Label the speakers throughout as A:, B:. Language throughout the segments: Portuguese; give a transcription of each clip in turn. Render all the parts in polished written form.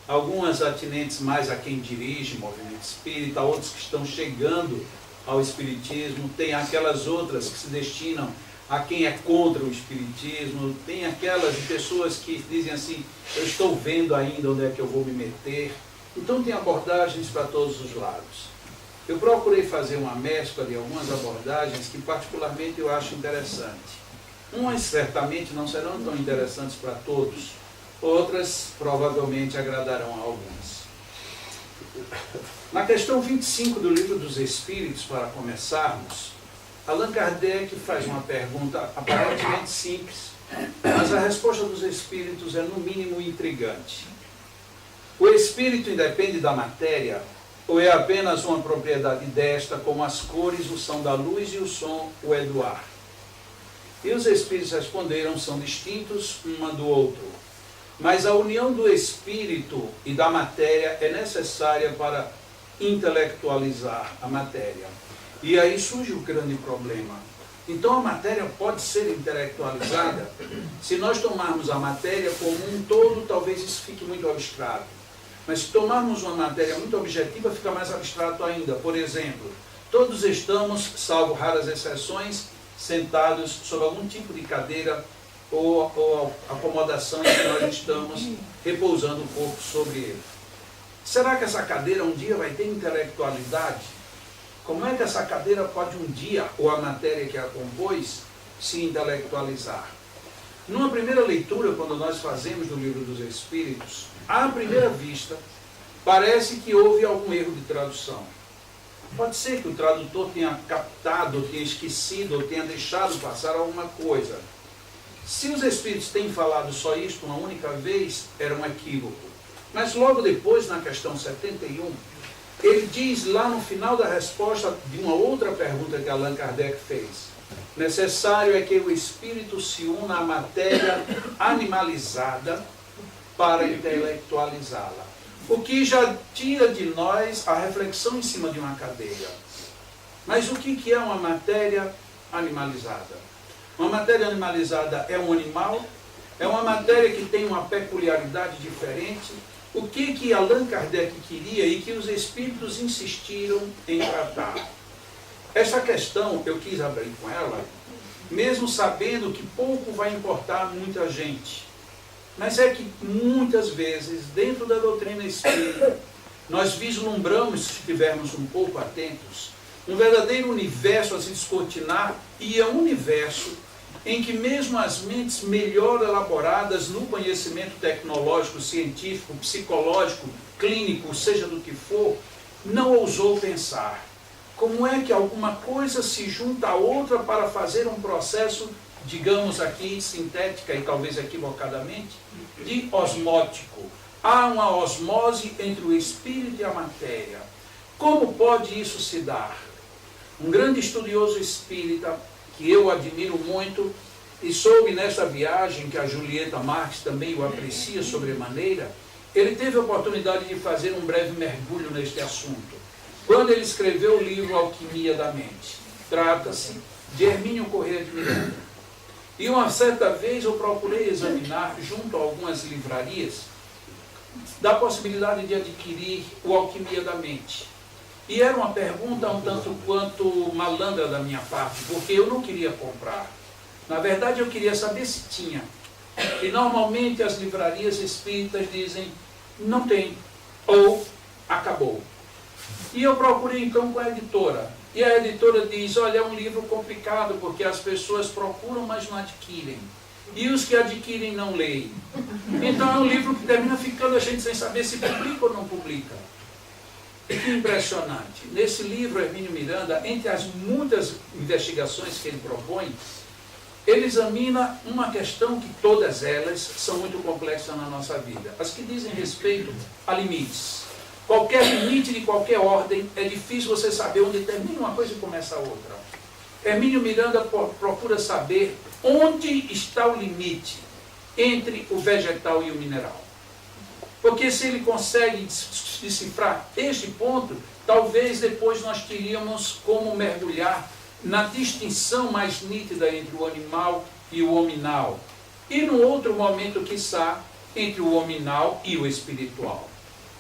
A: Algumas atinentes mais a quem dirige o movimento espírita, outros que estão chegando ao espiritismo, tem aquelas outras que se destinam a quem é contra o espiritismo, tem aquelas pessoas que dizem assim, eu estou vendo ainda onde é que eu vou me meter. Então tem abordagens para todos os lados. Eu procurei fazer uma mescla de algumas abordagens que particularmente eu acho interessante. Umas certamente não serão tão interessantes para todos, outras provavelmente agradarão a alguns. Na questão 25 do Livro dos Espíritos, para começarmos, Allan Kardec faz uma pergunta aparentemente simples, mas a resposta dos Espíritos é no mínimo intrigante. O Espírito independe da matéria ou é apenas uma propriedade desta, como as cores o são da luz e o som o é do ar? E os Espíritos responderam, são distintos uma do outro. Mas a união do espírito e da matéria é necessária para intelectualizar a matéria. E aí surge o grande problema. Então a matéria pode ser intelectualizada? Se nós tomarmos a matéria como um todo, talvez isso fique muito abstrato. Mas se tomarmos uma matéria muito objetiva, fica mais abstrato ainda. Por exemplo, todos estamos, salvo raras exceções, sentados sobre algum tipo de cadeira ou acomodação em que nós estamos repousando o corpo sobre ele. Será que essa cadeira um dia vai ter intelectualidade? Como é que essa cadeira pode um dia, ou a matéria que a compôs, se intelectualizar? Numa primeira leitura, quando nós fazemos do Livro dos Espíritos, à primeira vista, parece que houve algum erro de tradução. Pode ser que o tradutor tenha captado, ou tenha esquecido, ou tenha deixado passar alguma coisa. Se os Espíritos têm falado só isto uma única vez, era um equívoco. Mas logo depois, na questão 71, ele diz lá no final da resposta de uma outra pergunta que Allan Kardec fez. Necessário é que o Espírito se una à matéria animalizada para intelectualizá-la. O que já tira de nós a reflexão em cima de uma cadeira. Mas o que é uma matéria animalizada? Uma matéria animalizada é um animal? É uma matéria que tem uma peculiaridade diferente? O que Allan Kardec queria e que os Espíritos insistiram em tratar? Essa questão eu quis abrir com ela, mesmo sabendo que pouco vai importar muita gente. Mas é que muitas vezes, dentro da doutrina espírita, nós vislumbramos, se estivermos um pouco atentos, um verdadeiro universo a se descortinar, e é um universo em que mesmo as mentes melhor elaboradas no conhecimento tecnológico, científico, psicológico, clínico, seja do que for, não ousou pensar. Como é que alguma coisa se junta a outra para fazer um processo, digamos aqui, sintética e talvez equivocadamente, de osmótico? Há uma osmose entre o espírito e a matéria. Como pode isso se dar? Um grande estudioso espírita, que eu admiro muito, e soube nessa viagem que a Julieta Marques também o aprecia sobremaneira, ele teve a oportunidade de fazer um breve mergulho neste assunto. Quando ele escreveu o livro Alquimia da Mente, trata-se de Hermínio Corrêa de Miranda. E uma certa vez eu procurei examinar, junto a algumas livrarias, da possibilidade de adquirir o Alquimia da Mente. E era uma pergunta um tanto quanto malandra da minha parte, porque eu não queria comprar. Na verdade, eu queria saber se tinha. E normalmente as livrarias espíritas dizem, não tem, ou acabou. E eu procurei então com a editora. E a editora diz, olha, é um livro complicado, porque as pessoas procuram, mas não adquirem. E os que adquirem não leem. Então é um livro que termina ficando a gente sem saber se publica ou não publica. Que impressionante. Nesse livro, Hermínio Miranda, entre as muitas investigações que ele propõe, ele examina uma questão que todas elas são muito complexas na nossa vida. As que dizem respeito a limites. Qualquer limite de qualquer ordem, é difícil você saber onde termina uma coisa e começa a outra. Hermínio Miranda procura saber onde está o limite entre o vegetal e o mineral. Porque se ele consegue decifrar este ponto, talvez depois nós teríamos como mergulhar na distinção mais nítida entre o animal e o hominal. E no outro momento, quiçá, entre o hominal e o espiritual.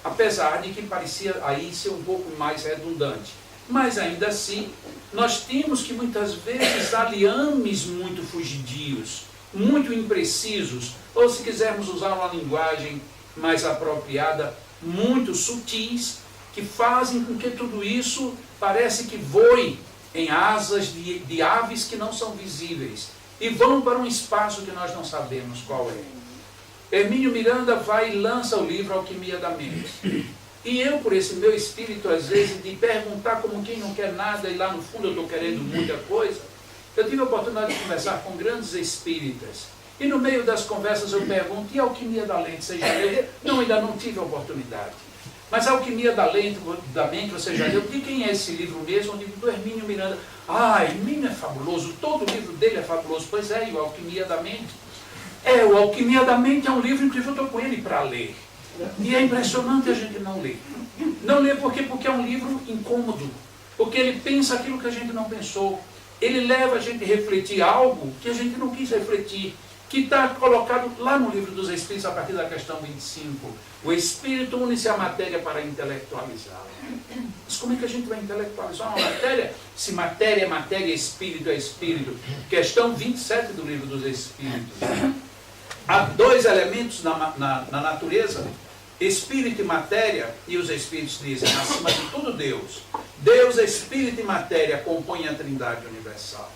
A: Apesar de que parecia aí ser um pouco mais redundante. Mas ainda assim, nós temos que muitas vezes há liames muito fugidios, muito imprecisos, ou se quisermos usar uma linguagem mais apropriada, muito sutis, que fazem com que tudo isso parece que voe em asas de aves que não são visíveis e vão para um espaço que nós não sabemos qual é. Hermínio Miranda vai e lança o livro Alquimia da Mente. E eu, por esse meu espírito, às vezes, de perguntar como quem não quer nada e lá no fundo eu estou querendo muita coisa, eu tive a oportunidade de conversar com grandes espíritas. E no meio das conversas eu pergunto, e a Alquimia da Mente, você já leu? Não, ainda não tive a oportunidade. Mas a Alquimia da Mente, você já leu? De quem é esse livro mesmo? Eu digo, do Hermínio Miranda. Ah, Hermínio é fabuloso, todo livro dele é fabuloso. Pois é, e o Alquimia da Mente? O Alquimia da Mente é um livro, inclusive eu estou com ele para ler. E é impressionante a gente não ler. Não ler por quê? Porque é um livro incômodo. Porque ele pensa aquilo que a gente não pensou. Ele leva a gente a refletir algo que a gente não quis refletir. Que está colocado lá no Livro dos Espíritos, a partir da questão 25. O Espírito une-se à matéria para intelectualizá-la. Mas como é que a gente vai intelectualizar uma matéria? Se matéria é matéria, espírito é espírito. Questão 27 do Livro dos Espíritos. Há dois elementos na natureza, espírito e matéria, e os espíritos dizem, acima de tudo Deus. Deus, espírito e matéria compõem a trindade universal.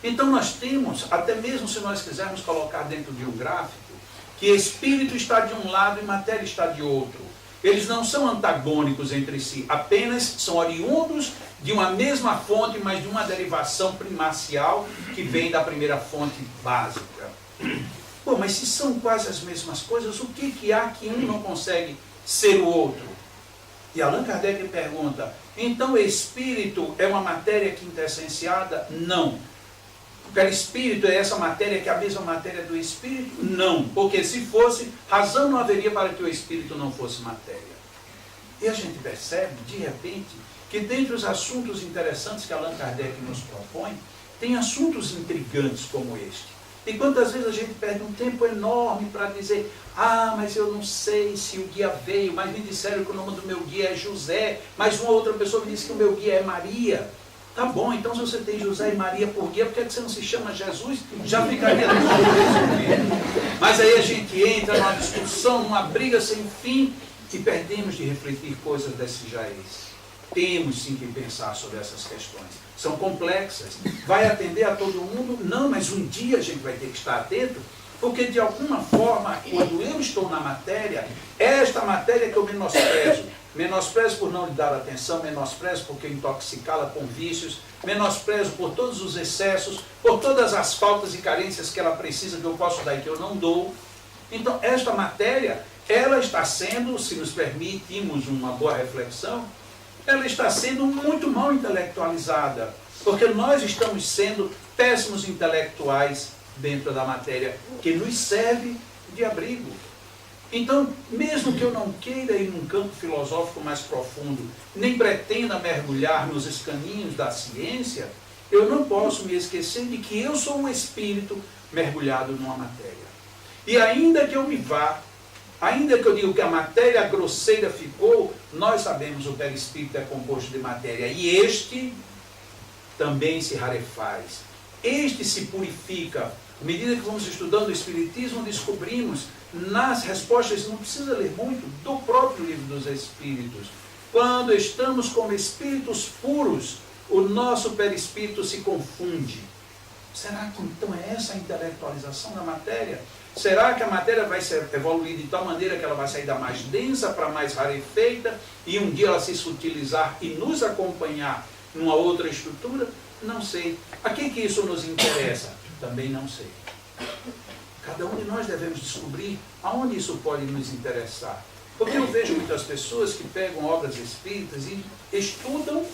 A: Então nós temos, até mesmo se nós quisermos colocar dentro de um gráfico, que espírito está de um lado e matéria está de outro. Eles não são antagônicos entre si, apenas são oriundos de uma mesma fonte, mas de uma derivação primacial que vem da primeira fonte básica. Bom, mas se são quase as mesmas coisas, o que há que um não consegue ser o outro? E Allan Kardec pergunta, então o espírito é uma matéria quintessenciada? Não. O perispírito é essa matéria que é a mesma matéria do espírito? Não, porque se fosse, razão não haveria para que o espírito não fosse matéria. E a gente percebe, de repente, que dentre os assuntos interessantes que Allan Kardec nos propõe, tem assuntos intrigantes como este. E quantas vezes a gente perde um tempo enorme para dizer, mas eu não sei se o guia veio, mas me disseram que o nome do meu guia é José, mas uma outra pessoa me disse que o meu guia é Maria. Tá bom, então se você tem José e Maria por guia, por que você não se chama Jesus? Já ficaria tudo resolvido. Mas aí a gente entra numa discussão, numa briga sem fim, e perdemos de refletir coisas desse jaez. Temos sim que pensar sobre essas questões. São complexas. Vai atender a todo mundo? Não, mas um dia a gente vai ter que estar atento, porque de alguma forma, quando eu estou na matéria, é esta matéria que eu menosprezo. Menosprezo por não lhe dar atenção, menosprezo porque intoxicá-la com vícios, menosprezo por todos os excessos, por todas as faltas e carências que ela precisa, que eu posso dar e que eu não dou. Então, esta matéria, ela está sendo, se nos permitimos uma boa reflexão, ela está sendo muito mal intelectualizada, porque nós estamos sendo péssimos intelectuais dentro da matéria, que nos serve de abrigo. Então, mesmo que eu não queira ir num campo filosófico mais profundo, nem pretenda mergulhar nos escaninhos da ciência, eu não posso me esquecer de que eu sou um espírito mergulhado numa matéria. E ainda que eu me vá, ainda que eu diga que a matéria grosseira ficou, nós sabemos que o perispírito é composto de matéria, e este também se rarefaz. Este se purifica. À medida que vamos estudando o Espiritismo, descobrimos nas respostas, não precisa ler muito, do próprio Livro dos Espíritos. Quando estamos como espíritos puros, o nosso perispírito se confunde. Será que então é essa a intelectualização da matéria? Será que a matéria vai ser evoluída de tal maneira que ela vai sair da mais densa para a mais rarefeita e um dia ela se sutilizar e nos acompanhar numa outra estrutura? Não sei. A que isso nos interessa? Também não sei. Cada um de nós devemos descobrir aonde isso pode nos interessar. Porque eu vejo muitas pessoas que pegam obras espíritas e estudam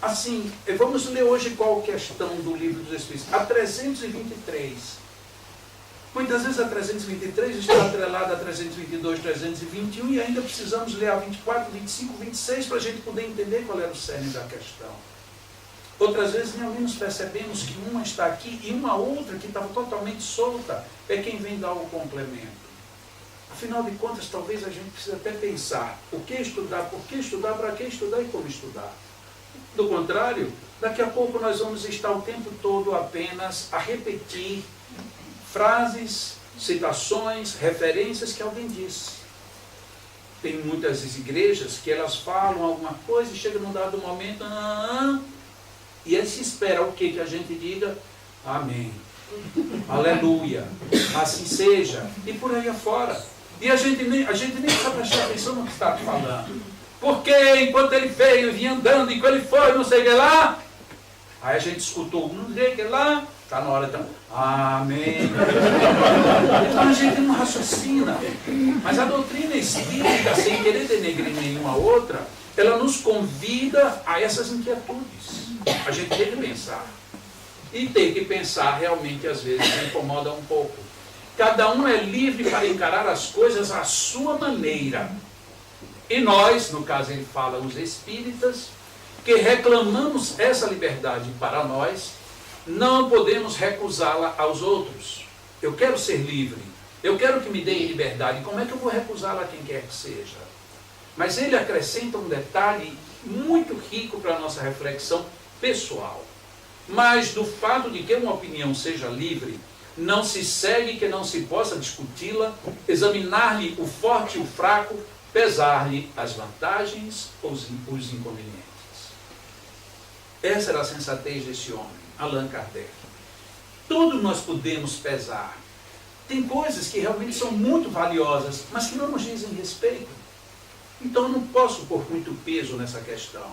A: assim. Vamos ler hoje qual questão do Livro dos Espíritos? A 323. Muitas vezes a 323 está atrelada a 322, 321 e ainda precisamos ler a 24, 25, 26 para a gente poder entender qual era o cerne da questão. Outras vezes nem ao menos percebemos que uma está aqui e uma outra que estava totalmente solta é quem vem dar o complemento. Afinal de contas, talvez a gente precise até pensar o que estudar, por que estudar, para que estudar e como estudar. Do contrário, daqui a pouco nós vamos estar o tempo todo apenas a repetir frases, citações, referências que alguém disse. Tem muitas igrejas que elas falam alguma coisa e chega num dado momento, e aí se espera o que a gente diga? Amém. Aleluia. Assim seja. E por aí afora. E a gente nem precisa prestar atenção no que está falando. Porque enquanto ele veio, vinha andando, e quando ele foi, não sei o que lá, aí a gente escutou, não sei o que lá, está na hora então, amém. Então a gente não raciocina. Mas a doutrina espírita, sem querer denegrir nenhuma outra, ela nos convida a essas inquietudes. A gente tem que pensar. E tem que pensar realmente, às vezes, incomoda um pouco. Cada um é livre para encarar as coisas à sua maneira. E nós, no caso ele fala os espíritas, que reclamamos essa liberdade para nós, não podemos recusá-la aos outros. Eu quero ser livre, eu quero que me deem liberdade, como é que eu vou recusá-la a quem quer que seja? Mas ele acrescenta um detalhe muito rico para a nossa reflexão pessoal. Mas do fato de que uma opinião seja livre, não se segue que não se possa discuti-la, examinar-lhe o forte e o fraco, pesar-lhe as vantagens ou os inconvenientes. Essa era a sensatez desse homem, Allan Kardec. Tudo nós podemos pesar. Tem coisas que realmente são muito valiosas, mas que não nos dizem respeito. Então eu não posso pôr muito peso nessa questão.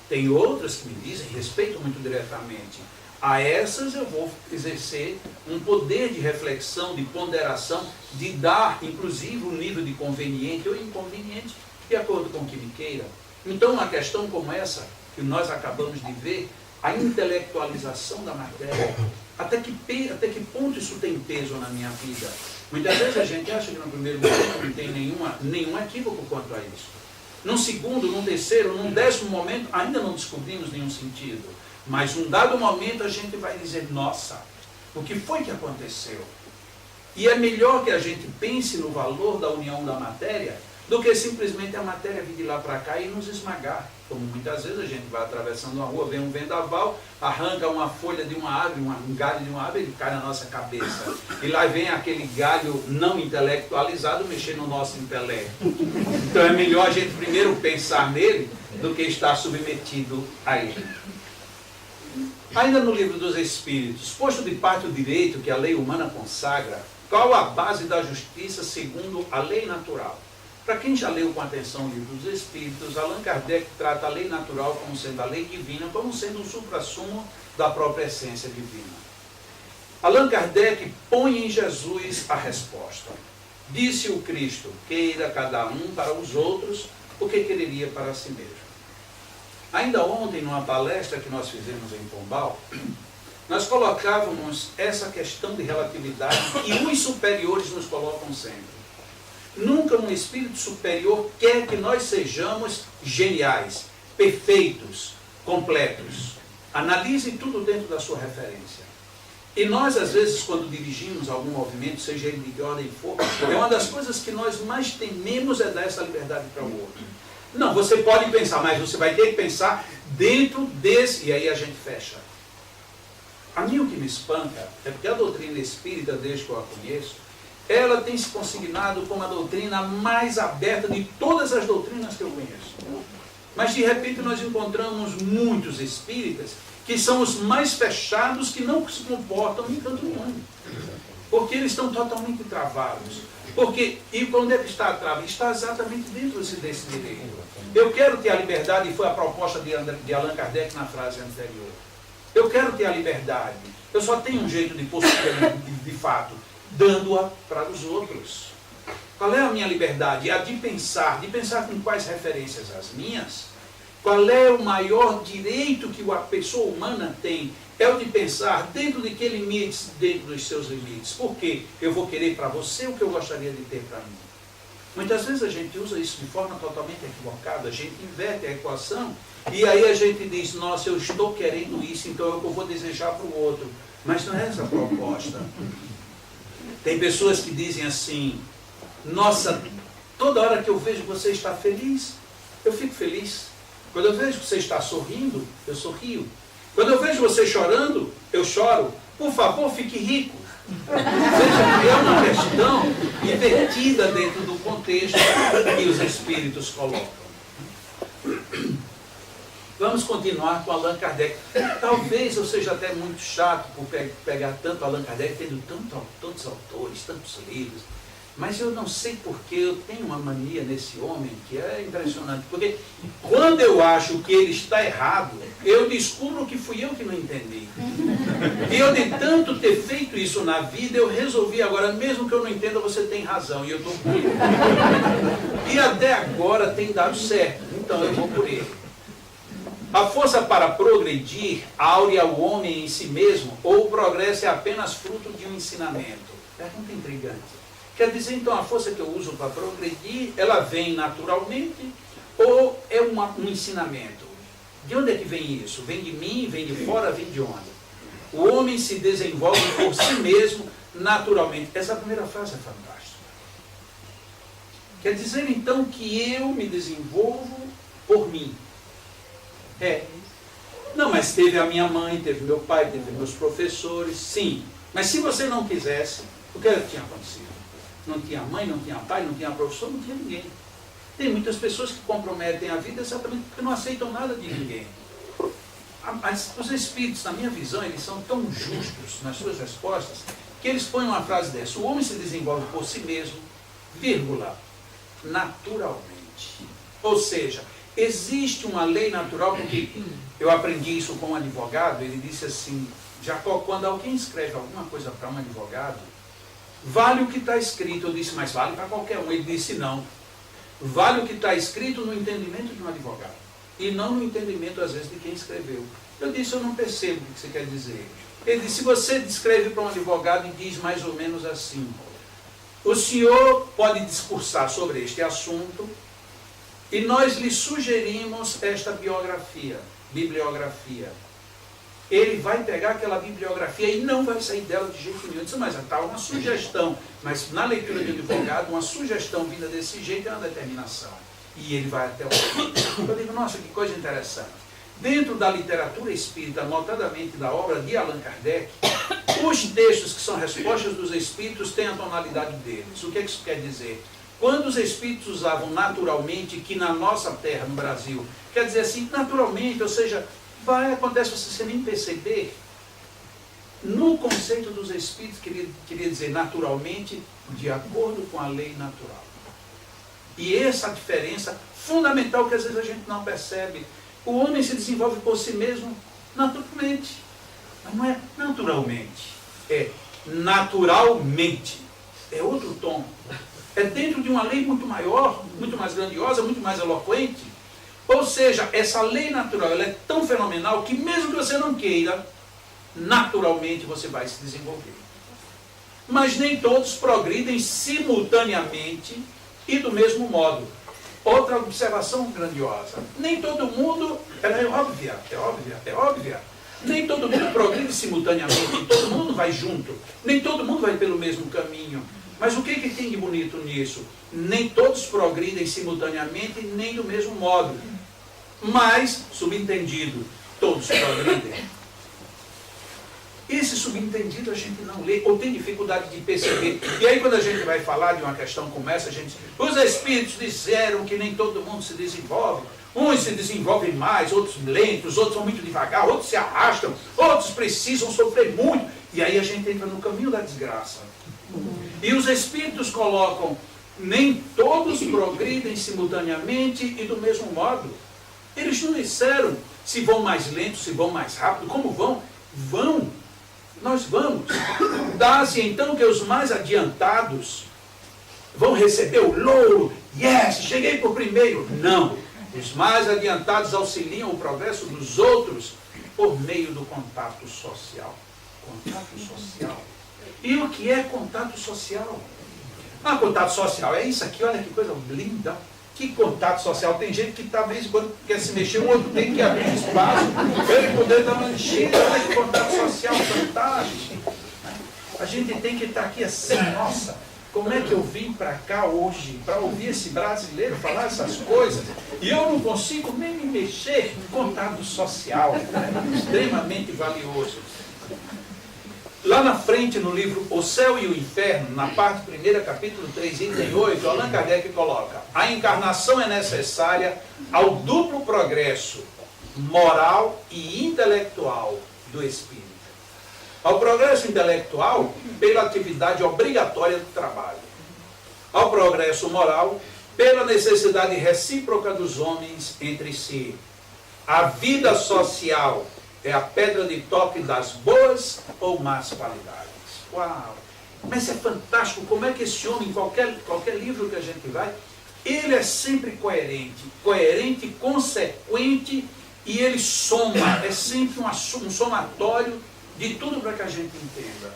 A: Tem outras que me dizem respeito muito diretamente. A essas eu vou exercer um poder de reflexão, de ponderação, de dar, inclusive, um nível de conveniente ou inconveniente, de acordo com o que me queira. Então, uma questão como essa, que nós acabamos de ver, a intelectualização da matéria, até que ponto isso tem peso na minha vida? Muitas vezes a gente acha que no primeiro momento não tem nenhum equívoco quanto a isso. Num segundo, num terceiro, num 10º momento, ainda não descobrimos nenhum sentido. Mas num dado momento a gente vai dizer, nossa, o que foi que aconteceu? E é melhor que a gente pense no valor da união da matéria do que simplesmente a matéria vir de lá para cá e nos esmagar. Como muitas vezes a gente vai atravessando uma rua, vem um vendaval, arranca uma folha de uma árvore, um galho de uma árvore, ele cai na nossa cabeça. E lá vem aquele galho não intelectualizado mexer no nosso intelecto. Então é melhor a gente primeiro pensar nele do que estar submetido a ele. Ainda no livro dos Espíritos, posto de parte o direito que a lei humana consagra, qual a base da justiça segundo a lei natural? Para quem já leu com atenção o livro dos Espíritos, Allan Kardec trata a lei natural como sendo a lei divina, como sendo um suprassumo da própria essência divina. Allan Kardec põe em Jesus a resposta. Disse o Cristo, queira cada um para os outros o que quereria para si mesmo. Ainda ontem, numa palestra que nós fizemos em Pombal, nós colocávamos essa questão de relatividade que os superiores nos colocam sempre. Nunca um espírito superior quer que nós sejamos geniais, perfeitos, completos. Analise tudo dentro da sua referência. E nós, às vezes, quando dirigimos algum movimento, seja ele de que ordem for, é uma das coisas que nós mais tememos é dar essa liberdade para o outro. Não, você pode pensar, mas você vai ter que pensar dentro desse... E aí a gente fecha. A mim o que me espanta é porque a doutrina espírita, desde que eu a conheço, ela tem se consignado como a doutrina mais aberta de todas as doutrinas que eu conheço. Mas de repente nós encontramos muitos espíritas que são os mais fechados, que não se comportam em canto nenhum. Porque eles estão totalmente travados. Porque, e onde é que está a trava? Está exatamente dentro desse direito. Eu quero ter a liberdade, e foi a proposta de Allan Kardec na frase anterior. Eu quero ter a liberdade. Eu só tenho um jeito de possuir de fato, dando-a para os outros. Qual é a minha liberdade? É a de pensar com quais referências as minhas? Qual é o maior direito que a pessoa humana tem? É o de pensar dentro de que limites, dentro dos seus limites. Por quê? Eu vou querer para você o que eu gostaria de ter para mim. Muitas vezes a gente usa isso de forma totalmente equivocada, a gente inverte a equação e aí a gente diz, nossa, eu estou querendo isso, então é o que eu vou desejar para o outro. Mas não é essa a proposta. Tem pessoas que dizem assim, Nossa, toda hora que eu vejo que você está feliz, eu fico feliz. Quando eu vejo que você está sorrindo, eu sorrio. Quando eu vejo você chorando, eu choro. Por favor, fique rico. Veja que é uma questão invertida dentro do contexto que os espíritos colocam. Vamos continuar com Allan Kardec. Talvez eu seja até muito chato por pegar tanto Allan Kardec, tendo tantos autores, tantos livros. Mas eu não sei porque eu tenho uma mania nesse homem que é impressionante. Porque quando eu acho que ele está errado, eu descubro que fui eu que não entendi. E eu, de tanto ter feito isso na vida, eu resolvi agora, mesmo que eu não entenda, você tem razão. E eu estou por ele. E até agora tem dado certo. Então eu vou por ele. A força para progredir aure ao homem em si mesmo, ou o progresso é apenas fruto de um ensinamento? Pergunta intrigante. Quer dizer, então, a força que eu uso para progredir, ela vem naturalmente ou é um ensinamento? De onde é que vem isso? Vem de mim, vem de fora, vem de onde? O homem se desenvolve por si mesmo naturalmente. Essa primeira frase é fantástica. Quer dizer, então, que eu me desenvolvo por mim. Não, mas teve a minha mãe, teve meu pai, teve meus professores, sim. Mas se você não quisesse, o que tinha acontecido? Não tinha mãe, não tinha pai, não tinha professor, não tinha ninguém. Tem muitas pessoas que comprometem a vida exatamente porque não aceitam nada de ninguém. Mas os espíritos, na minha visão, eles são tão justos nas suas respostas, que eles põem uma frase dessa: o homem se desenvolve por si mesmo, vírgula, naturalmente. Ou seja, existe uma lei natural, porque eu aprendi isso com um advogado. Ele disse assim: Jacó, quando alguém escreve alguma coisa para um advogado, vale o que está escrito. Eu disse, mas vale para qualquer um. Ele disse, não. Vale o que está escrito no entendimento de um advogado. E não no entendimento, às vezes, de quem escreveu. Eu disse, eu não percebo o que você quer dizer. Ele disse, se você escreve para um advogado e diz mais ou menos assim: o senhor pode discursar sobre este assunto e nós lhe sugerimos esta bibliografia. Ele vai pegar aquela bibliografia e não vai sair dela de jeito nenhum. Eu disse, mas está uma sugestão. Mas na leitura de advogado, uma sugestão vinda desse jeito é uma determinação. E ele vai até o fim. Eu digo, nossa, que coisa interessante. Dentro da literatura espírita, notadamente da obra de Allan Kardec, os textos que são respostas dos espíritos têm a tonalidade deles. O que isso quer dizer? Quando os espíritos usavam naturalmente, que na nossa terra, no Brasil, quer dizer assim, naturalmente, ou seja, acontece você nem perceber. No conceito dos espíritos, queria dizer naturalmente, de acordo com a lei natural. E essa diferença fundamental que às vezes a gente não percebe. O homem se desenvolve por si mesmo naturalmente. Mas não é naturalmente. É naturalmente. É outro tom. É dentro de uma lei muito maior, muito mais grandiosa, muito mais eloquente. Ou seja, essa lei natural ela é tão fenomenal que mesmo que você não queira, naturalmente você vai se desenvolver. Mas nem todos progridem simultaneamente e do mesmo modo. Outra observação grandiosa. Nem todo mundo, ela é óbvia. Nem todo mundo progride simultaneamente, nem todo mundo vai junto, nem todo mundo vai pelo mesmo caminho. Mas o que tem de bonito nisso? Nem todos progridem simultaneamente, nem do mesmo modo. Mas, subentendido, todos progridem. Esse subentendido a gente não lê, ou tem dificuldade de perceber. E aí quando a gente vai falar de uma questão como essa, a gente diz, os espíritos disseram que nem todo mundo se desenvolve. Uns se desenvolvem mais, outros lentos, outros são muito devagar, outros se arrastam, outros precisam sofrer muito. E aí a gente entra no caminho da desgraça. E os espíritos colocam, nem todos progridem simultaneamente e do mesmo modo. Eles não disseram se vão mais lento, se vão mais rápido, como vão? Vão. Nós vamos. Dá-se então que os mais adiantados vão receber o louro. Yes, cheguei por primeiro. Não. Os mais adiantados auxiliam o progresso dos outros por meio do contato social. Contato social. E o que é contato social? Contato social é isso aqui, olha que coisa linda. Que contato social? Tem gente que talvez quando quer se mexer, o outro tem que abrir espaço para ele poder dar uma mexida. Olha que contato social fantástico. A gente tem que estar aqui assim, nossa, como é que eu vim para cá hoje para ouvir esse brasileiro falar essas coisas e eu não consigo nem me mexer em contato social, né? Extremamente valioso. Lá na frente, no livro O Céu e o Inferno, na parte 1ª, capítulo 3, item 8, Allan Kardec coloca: a encarnação é necessária ao duplo progresso moral e intelectual do espírito. Ao progresso intelectual, pela atividade obrigatória do trabalho. Ao progresso moral, pela necessidade recíproca dos homens entre si. A vida social é a pedra de toque das boas ou más qualidades. Uau! Mas é fantástico como é que esse homem, em qualquer livro que a gente vai, ele é sempre coerente, consequente, e ele soma, é sempre um somatório de tudo para que a gente entenda.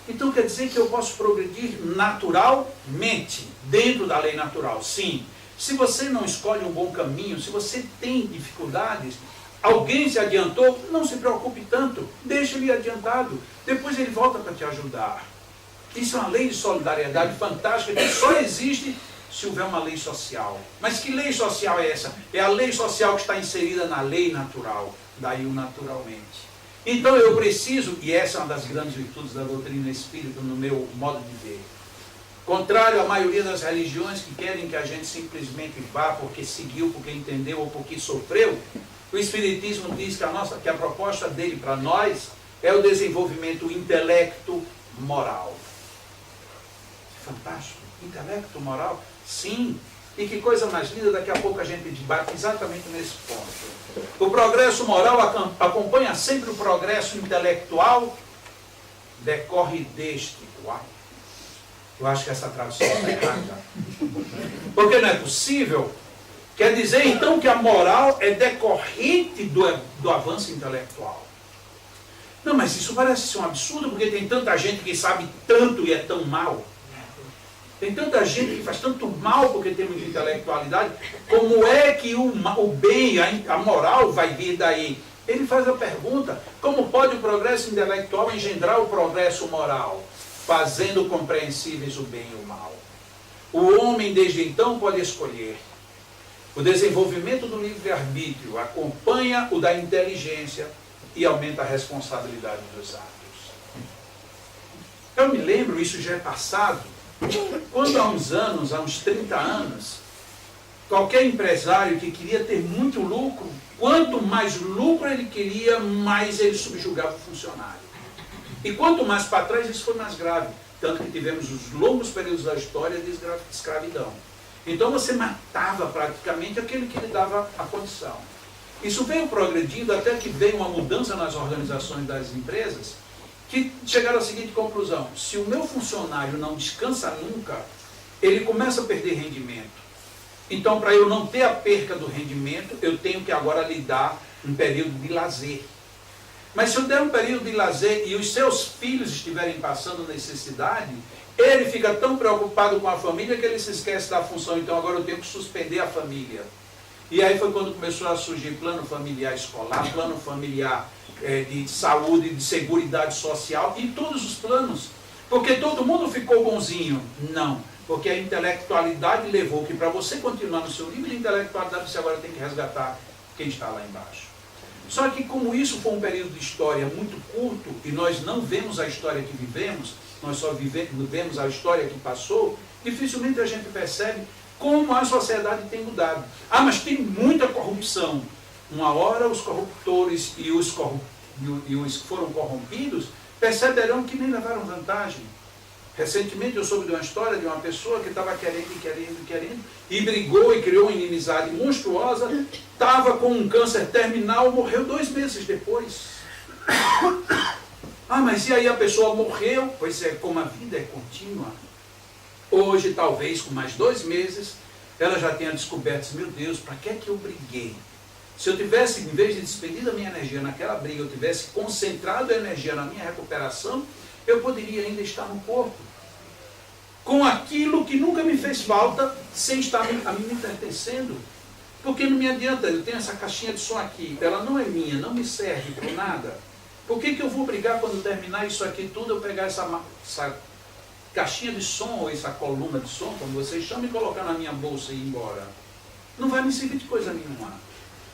A: Então quer dizer que eu posso progredir naturalmente, dentro da lei natural, sim. Se você não escolhe um bom caminho, se você tem dificuldades, alguém se adiantou, não se preocupe tanto, deixa ele adiantado, depois ele volta para te ajudar. Isso é uma lei de solidariedade fantástica que só existe se houver uma lei social. Mas que lei social é essa? É a lei social que está inserida na lei natural, daí o naturalmente. Então eu preciso, e essa é uma das grandes virtudes da doutrina espírita no meu modo de ver, contrário à maioria das religiões que querem que a gente simplesmente vá porque seguiu, porque entendeu ou porque sofreu, o Espiritismo diz que a proposta dele para nós é o desenvolvimento intelecto moral. Fantástico. Intelecto moral? Sim. E que coisa mais linda, daqui a pouco a gente debate exatamente nesse ponto. O progresso moral acompanha sempre o progresso intelectual, decorre deste. Uau. Eu acho que essa tradução está errada. Porque não é possível. Quer dizer então que a moral é decorrente do avanço intelectual. Não, mas isso parece ser um absurdo, porque tem tanta gente que sabe tanto e é tão mal. Tem tanta gente que faz tanto mal porque tem muita intelectualidade. Como é que o bem, a moral vai vir daí? Ele faz a pergunta: como pode o progresso intelectual engendrar o progresso moral? Fazendo compreensíveis o bem e o mal. O homem, desde então, pode escolher. O desenvolvimento do livre-arbítrio acompanha o da inteligência e aumenta a responsabilidade dos atos. Eu me lembro, isso já é passado, quando há uns 30 anos, qualquer empresário que queria ter muito lucro, quanto mais lucro ele queria, mais ele subjugava o funcionário. E quanto mais para trás, isso foi mais grave. Tanto que tivemos os longos períodos da história de escravidão. Então você matava praticamente aquele que lhe dava a condição. Isso veio progredindo até que veio uma mudança nas organizações das empresas, que chegaram à seguinte conclusão: se o meu funcionário não descansa nunca, ele começa a perder rendimento. Então, para eu não ter a perca do rendimento, eu tenho que agora lhe dar um período de lazer. Mas se eu der um período de lazer e os seus filhos estiverem passando necessidade, ele fica tão preocupado com a família que ele se esquece da função. Então agora eu tenho que suspender a família. E aí foi quando começou a surgir plano familiar escolar, plano familiar de saúde, de seguridade social e todos os planos. Porque todo mundo ficou bonzinho. Não. Porque a intelectualidade levou que para você continuar no seu nível de intelectualidade, você agora tem que resgatar quem está lá embaixo. Só que como isso foi um período de história muito curto e nós não vemos a história que vivemos, nós só vivemos a história que passou, dificilmente a gente percebe como a sociedade tem mudado. Ah, mas tem muita corrupção. Uma hora os corruptores e os que foram corrompidos perceberão que nem levaram vantagem. Recentemente eu soube de uma história de uma pessoa que estava querendo e brigou e criou uma inimizade monstruosa, estava com um câncer terminal, morreu 2 meses depois. Ah, mas e aí a pessoa morreu? Pois é, como a vida é contínua. Hoje, talvez, com mais 2 meses, ela já tenha descoberto, meu Deus, para que é que eu briguei? Se eu tivesse, em vez de despedir da minha energia naquela briga, eu tivesse concentrado a energia na minha recuperação, eu poderia ainda estar no corpo. Com aquilo que nunca me fez falta, sem estar a mim me pertencendo. Porque não me adianta, eu tenho essa caixinha de som aqui, ela não é minha, não me serve para nada. Por que eu vou brigar quando terminar isso aqui tudo, eu pegar caixinha de som, ou essa coluna de som, como vocês chamam, e colocar na minha bolsa e ir embora. Não vai me servir de coisa nenhuma.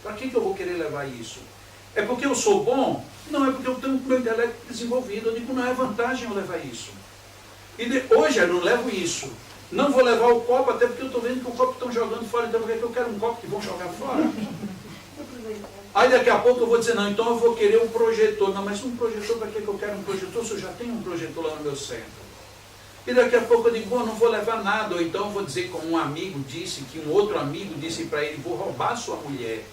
A: Para que eu vou querer levar isso? É porque eu sou bom? Não, é porque eu tenho o meu intelecto desenvolvido. Eu digo, não é vantagem eu levar isso. Hoje eu não levo isso. Não vou levar o copo, até porque eu estou vendo que o copo estão jogando fora, então por que eu quero um copo que vão jogar fora? Aí daqui a pouco eu vou dizer, não, então eu vou querer um projetor. Não, mas um projetor, para que eu quero um projetor se eu já tenho um projetor lá no meu centro? E daqui a pouco eu digo, bom, não vou levar nada. Ou então eu vou dizer, como um amigo disse, que um outro amigo disse para ele, vou roubar sua mulher.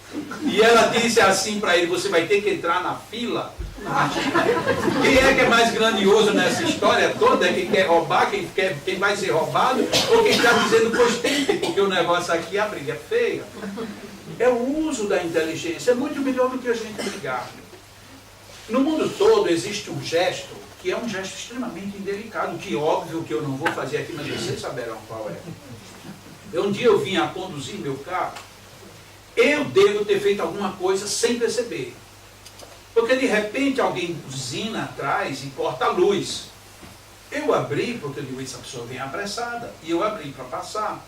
A: E ela disse assim para ele, você vai ter que entrar na fila. Quem é que é mais grandioso nessa história toda? É quem quer roubar, quem vai ser roubado? Ou quem está dizendo, pois tente, porque o negócio aqui, a briga é feia. É o uso da inteligência, é muito melhor do que a gente brigar. No mundo todo existe um gesto, que é um gesto extremamente indelicado, que óbvio que eu não vou fazer aqui, mas vocês saberão qual é. Um dia eu vim a conduzir meu carro, eu devo ter feito alguma coisa sem perceber. Porque de repente alguém buzina atrás e corta a luz. Eu abri, porque eu digo, essa pessoa vem apressada, e eu abri para passar.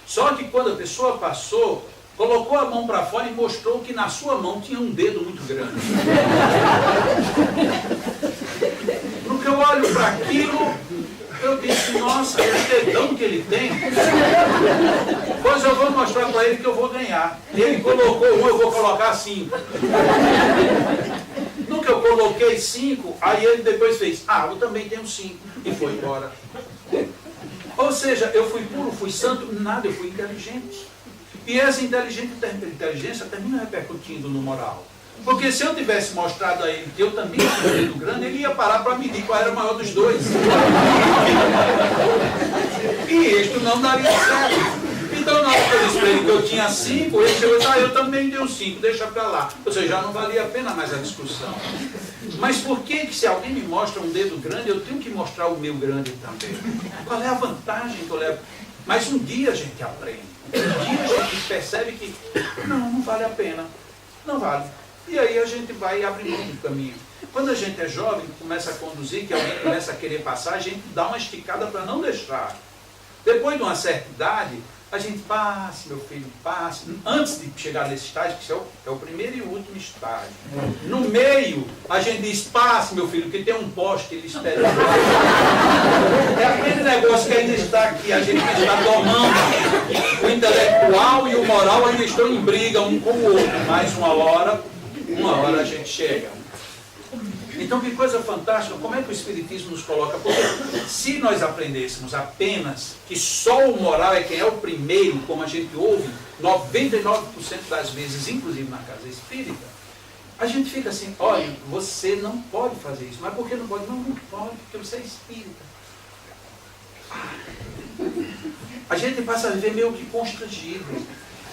A: Só que quando a pessoa passou, colocou a mão para fora e mostrou que na sua mão tinha um dedo muito grande. No que eu olho para aquilo, eu disse, nossa, esse dedão que ele tem, pois eu vou mostrar para ele que eu vou ganhar. Ele colocou um, eu vou colocar 5. No que eu coloquei 5, aí ele depois fez, eu também tenho 5, e foi embora. Ou seja, eu fui puro, fui santo, nada, eu fui inteligente. E essa inteligência termina repercutindo no moral. Porque se eu tivesse mostrado a ele que eu também tinha um dedo grande, ele ia parar para medir qual era o maior dos dois. E isto não daria certo. Então, na hora que eu disse para ele que eu tinha 5, ele chegou e disse, eu também tenho 5, deixa para lá. Ou seja, já não valia a pena mais a discussão. Mas por que se alguém me mostra um dedo grande, eu tenho que mostrar o meu grande também? Qual é a vantagem que eu levo? Mas um dia a gente aprende. Um dia a gente percebe que não vale a pena. Não vale. E aí a gente vai abrir mão do caminho. Quando a gente é jovem, começa a conduzir, que alguém começa a querer passar, a gente dá uma esticada para não deixar. Depois de uma certa idade, a gente passe, meu filho, passe. Antes de chegar nesse estágio, que é o primeiro e o último estágio. No meio, a gente diz, passe, meu filho, que tem um poste, ele espera. É aquele negócio que ainda está aqui, a gente está domando. O intelectual e o moral ainda estão em briga um com o outro. Mas uma hora a gente chega. Então, que coisa fantástica, como é que o Espiritismo nos coloca? Porque se nós aprendêssemos apenas que só o moral é quem é o primeiro, como a gente ouve 99% das vezes, inclusive na casa espírita, a gente fica assim, olha, você não pode fazer isso. Mas por que não pode? Não pode, porque você é espírita. A gente passa a viver meio que constrangido.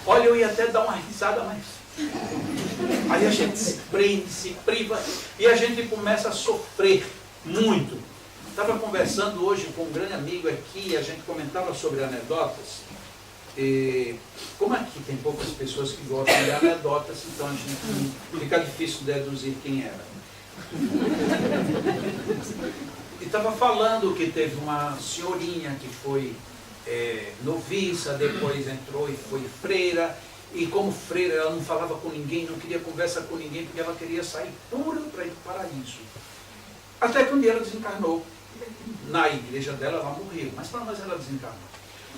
A: Olha, eu ia até dar uma risada, mas... Aí a gente se prende, se priva e a gente começa a sofrer muito. Estava conversando hoje com um grande amigo aqui, a gente comentava sobre anedotas. Como aqui tem poucas pessoas que gostam de anedotas, então a gente fica difícil deduzir quem era. E estava falando que teve uma senhorinha que foi noviça, depois entrou e foi freira. E como freira, ela não falava com ninguém, não queria conversa com ninguém, porque ela queria sair pura para ir para o paraíso. Até que um dia ela desencarnou. Na igreja dela, ela morreu, mas ela desencarnou.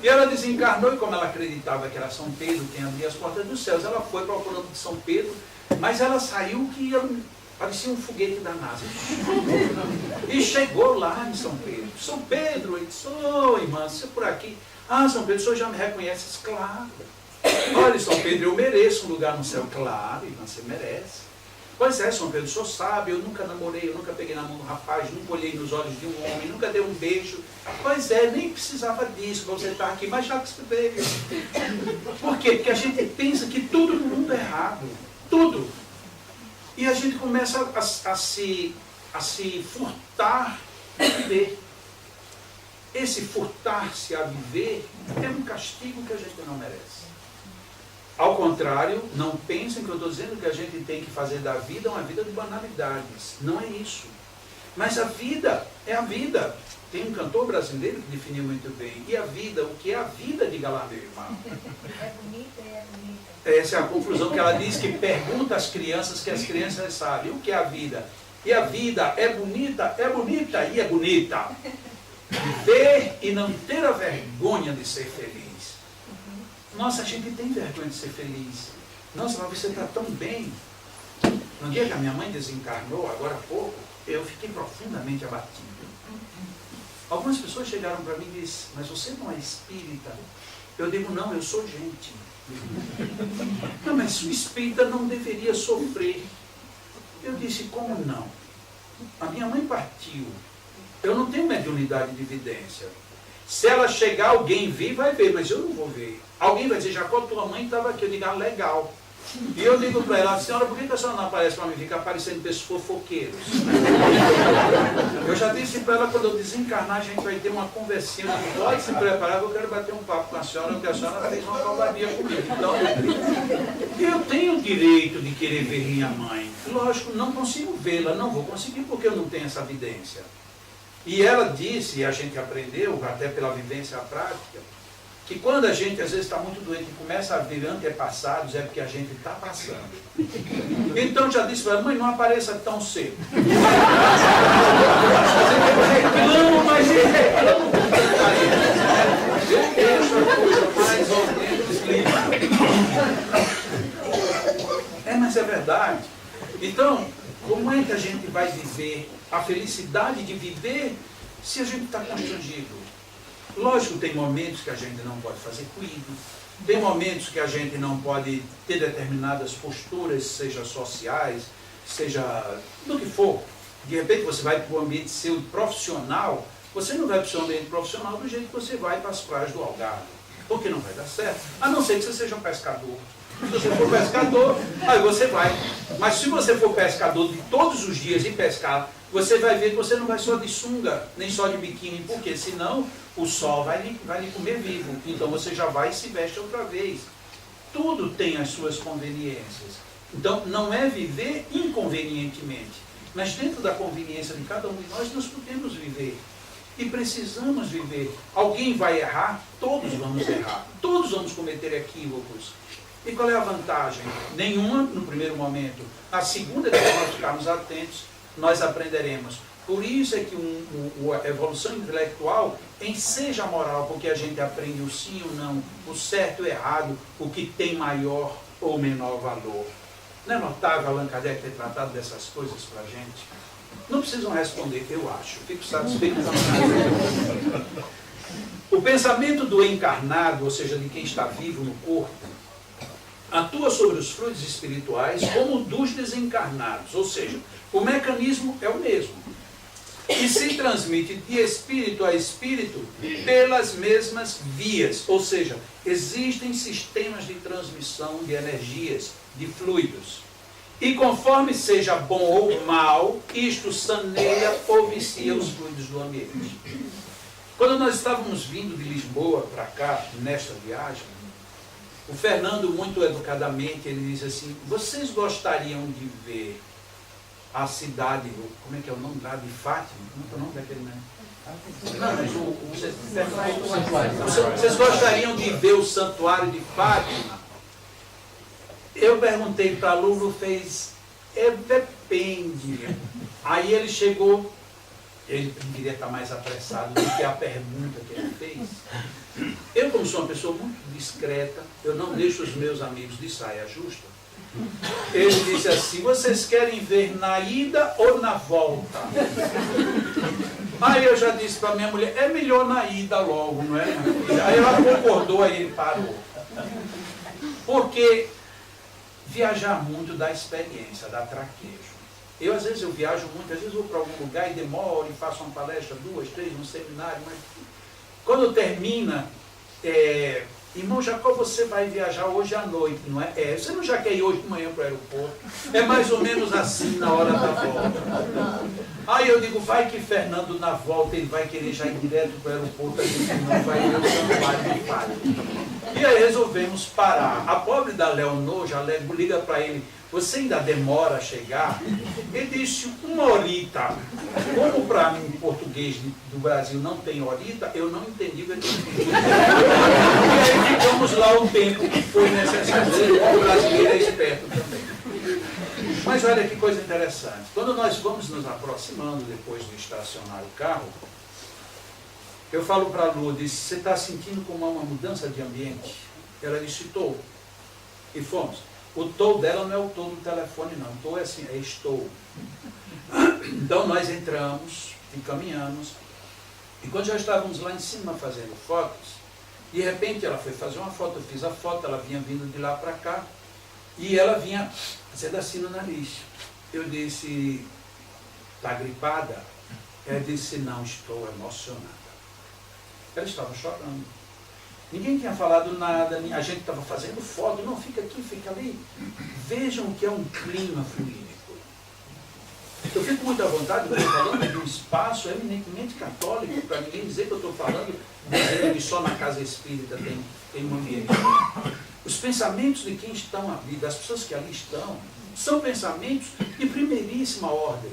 A: E ela desencarnou, e como ela acreditava que era São Pedro quem abria as portas dos céus, ela foi procurando de São Pedro, mas ela saiu que parecia um foguete da NASA. E chegou lá em São Pedro. São Pedro, ele disse, irmã, você por aqui? São Pedro, o senhor já me reconhece? Claro. Olha, São Pedro, eu mereço um lugar no céu. Claro, irmã, você merece. Pois é, São Pedro, o senhor sabe, eu nunca namorei, eu nunca peguei na mão do rapaz, nunca olhei nos olhos de um homem, nunca dei um beijo. Pois é, nem precisava disso para você estar aqui, mas já que você veio. Por quê? Porque a gente pensa que tudo no mundo é errado. Tudo. E a gente começa a se furtar a viver. Esse furtar-se a viver é um castigo que a gente não merece. Ao contrário, não pensem que eu estou dizendo que a gente tem que fazer da vida uma vida de banalidades. Não é isso. Mas a vida é a vida. Tem um cantor brasileiro que definiu muito bem. E a vida, o que é a vida, diga lá, meu irmão.
B: É bonita e é bonita.
A: Essa é a conclusão que ela diz, que pergunta às crianças, que as crianças sabem. O que é a vida? E a vida é bonita e é bonita. Viver e não ter a vergonha de ser feliz. Nossa, a gente tem vergonha de ser feliz. Nossa, mas você está tão bem. No dia que a minha mãe desencarnou, agora há pouco, eu fiquei profundamente abatido. Algumas pessoas chegaram para mim e disseram, mas você não é espírita? Eu digo, não, eu sou gente. Não, mas o espírita não deveria sofrer. Eu disse, como não? A minha mãe partiu. Eu não tenho mediunidade de evidência. Se ela chegar, alguém vir, vai ver, mas eu não vou ver. Alguém vai dizer, Jacó, tua mãe estava aqui. Eu digo, legal. E eu digo para ela, senhora, por que a senhora não aparece para mim? Fica aparecendo pessoas fofoqueiros. Eu já disse para ela, quando eu desencarnar, a gente vai ter uma conversinha. Pode se preparar, que eu quero bater um papo com a senhora, porque a senhora fez uma covardia comigo. Então, eu tenho o direito de querer ver minha mãe. Lógico, não consigo vê-la, não vou conseguir, porque eu não tenho essa evidência. E ela disse, e a gente aprendeu, até pela vivência prática, que quando a gente às vezes está muito doente e começa a ver antepassados, é porque a gente está passando. Então já disse para ela, mãe, não apareça tão cedo. Reclamo, mas reclamo. Eu deixo a coisa mais ou menos limpa. Mas é verdade. Então, como é que a gente vai viver a felicidade de viver se a gente está constrangido? Lógico, tem momentos que a gente não pode fazer cuido, tem momentos que a gente não pode ter determinadas posturas, seja sociais, seja do que for. De repente você vai para o ambiente seu profissional, você não vai para o seu ambiente profissional do jeito que você vai para as praias do Algarve, porque não vai dar certo, a não ser que você seja um pescador. Se você for pescador, aí você vai. Mas se você for pescador de todos os dias e pescar, você vai ver que você não vai só de sunga, nem só de biquíni, porque senão o sol vai lhe comer vivo. Então você já vai e se veste outra vez. Tudo tem as suas conveniências. Então não é viver inconvenientemente, mas dentro da conveniência de cada um de nós podemos viver. E precisamos viver. Alguém vai errar, todos vamos errar. Todos vamos cometer equívocos. E qual é a vantagem? Nenhuma no primeiro momento. A segunda, é que nós ficarmos atentos, nós aprenderemos. Por isso é que a evolução intelectual enseja a moral, porque a gente aprende o sim ou não, o certo e o errado, o que tem maior ou menor valor. Não é notável Allan Kardec ter tratado dessas coisas para a gente? Não precisam responder, eu acho. Fico satisfeito com a O pensamento do encarnado, ou seja, de quem está vivo no corpo, atua sobre os frutos espirituais como o dos desencarnados, ou seja, o mecanismo é o mesmo. E se transmite de espírito a espírito pelas mesmas vias, ou seja, existem sistemas de transmissão de energias, de fluidos. E conforme seja bom ou mal, isto saneia ou vicia os fluidos do ambiente. Quando nós estávamos vindo de Lisboa para cá, nesta viagem, o Fernando, muito educadamente, ele diz assim, vocês gostariam de ver a cidade, como é que é o nome lá, de Fátima? Como é o nome daquele, né? Não, vocês gostariam de ver o santuário de Fátima? Eu perguntei para a Lulu, fez, depende. Aí ele chegou, ele queria estar mais apressado do que a pergunta que ele fez. Eu, como sou uma pessoa muito discreta, eu não deixo os meus amigos de saia justa. Ele disse assim, vocês querem ver na ida ou na volta? Aí eu já disse para minha mulher, é melhor na ida logo, não é? Aí ela concordou, aí ele parou. Porque viajar muito dá experiência, dá traquejo. Eu, às vezes, eu viajo muito, às vezes eu vou para algum lugar e demoro e faço uma palestra, 2, 3, um seminário, mas quando termina, irmão Jacó, você vai viajar hoje à noite, não é? Você não já quer ir hoje de manhã para o aeroporto? É mais ou menos assim na hora da volta. Aí eu digo, vai que Fernando na volta ele vai querer já ir direto para o aeroporto, a gente não vai ver o santuário de Fátima. E aí resolvemos parar. A pobre da Leonor já liga para ele, você ainda demora a chegar? Ele disse, 1 horita. Como para mim, em português do Brasil, não tem horita, eu não entendi o que ele disse. E aí ficamos lá o tempo que foi necessário. O brasileiro é esperto também. Mas olha que coisa interessante. Quando nós vamos nos aproximando depois de estacionar o carro, eu falo para a Lourdes, você está sentindo como uma mudança de ambiente? Ela disse, estou. E fomos. O tô dela não é o tô do telefone, não. O tô é assim, é estou. Então nós entramos, encaminhamos, e quando já estávamos lá em cima fazendo fotos, de repente ela foi fazer uma foto, eu fiz a foto, ela vinha vindo de lá para cá, e ela vinha fazendo assim no nariz. Eu disse, está gripada? Ela disse, não, estou emocionada. Ela estava chorando. Ninguém tinha falado nada, a gente estava fazendo foto, não, fica aqui, fica ali. Vejam o que é um clima fluídico. Eu fico muito à vontade, eu estou falando de um espaço eminentemente católico, para ninguém dizer que eu estou falando, dizendo que só na casa espírita tem um ambiente. Os pensamentos de quem estão ali, das pessoas que ali estão, são pensamentos de primeiríssima ordem.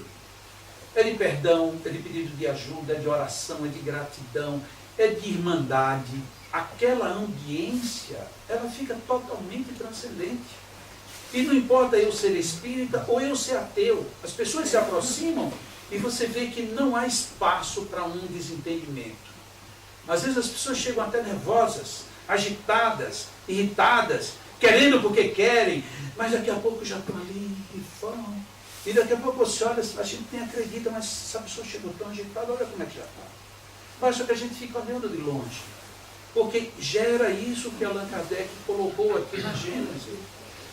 A: É de perdão, é de pedido de ajuda, é de oração, é de gratidão, é de irmandade. Aquela ambiência, ela fica totalmente transcendente. E não importa eu ser espírita ou eu ser ateu. As pessoas se aproximam e você vê que não há espaço para um desentendimento. Às vezes as pessoas chegam até nervosas, agitadas, irritadas, querendo porque querem, mas daqui a pouco já estão ali e foram. E daqui a pouco você olha, a gente nem acredita, mas essa pessoa chegou tão agitada, olha como é que já está. Mas só que a gente fica olhando de longe. Porque gera isso que Allan Kardec colocou aqui na Gênese.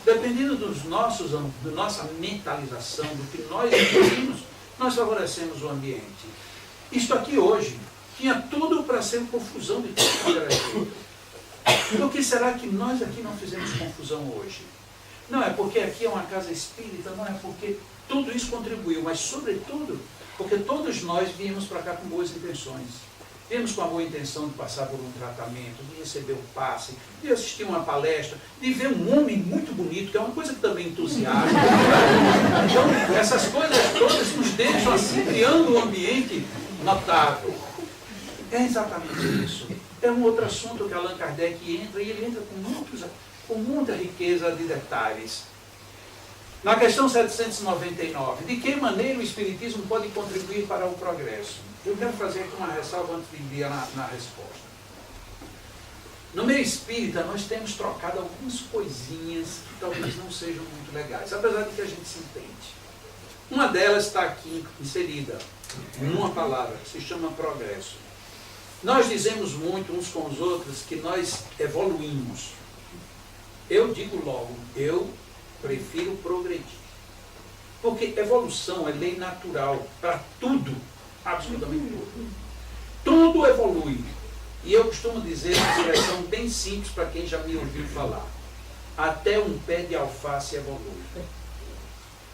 A: Dependendo da nossa mentalização, do que nós entendemos, nós favorecemos o ambiente. Isto aqui hoje tinha tudo para ser confusão de tudo que era jeito. Por que será que nós aqui não fizemos confusão hoje? Não é porque aqui é uma casa espírita, não é porque tudo isso contribuiu, mas sobretudo porque todos nós viemos para cá com boas intenções. Viemos com a boa intenção de passar por um tratamento, de receber um passe, de assistir uma palestra, de ver um homem muito bonito, que é uma coisa que também entusiasma. Então, essas coisas todas nos deixam assim, criando um ambiente notável. É exatamente isso. É um outro assunto que Allan Kardec entra, e ele entra com muita riqueza de detalhes. Na questão 799, de que maneira o Espiritismo pode contribuir para o progresso? Eu quero fazer aqui uma ressalva antes de ir na resposta. No meio espírita, nós temos trocado algumas coisinhas que talvez não sejam muito legais, apesar de que a gente se entende. Uma delas está aqui inserida, em uma palavra, que se chama progresso. Nós dizemos muito uns com os outros que nós evoluímos. Eu digo logo, eu prefiro progredir. Porque evolução é lei natural para tudo, absolutamente tudo. Tudo evolui. E eu costumo dizer uma expressão bem simples para quem já me ouviu falar. Até um pé de alface evolui.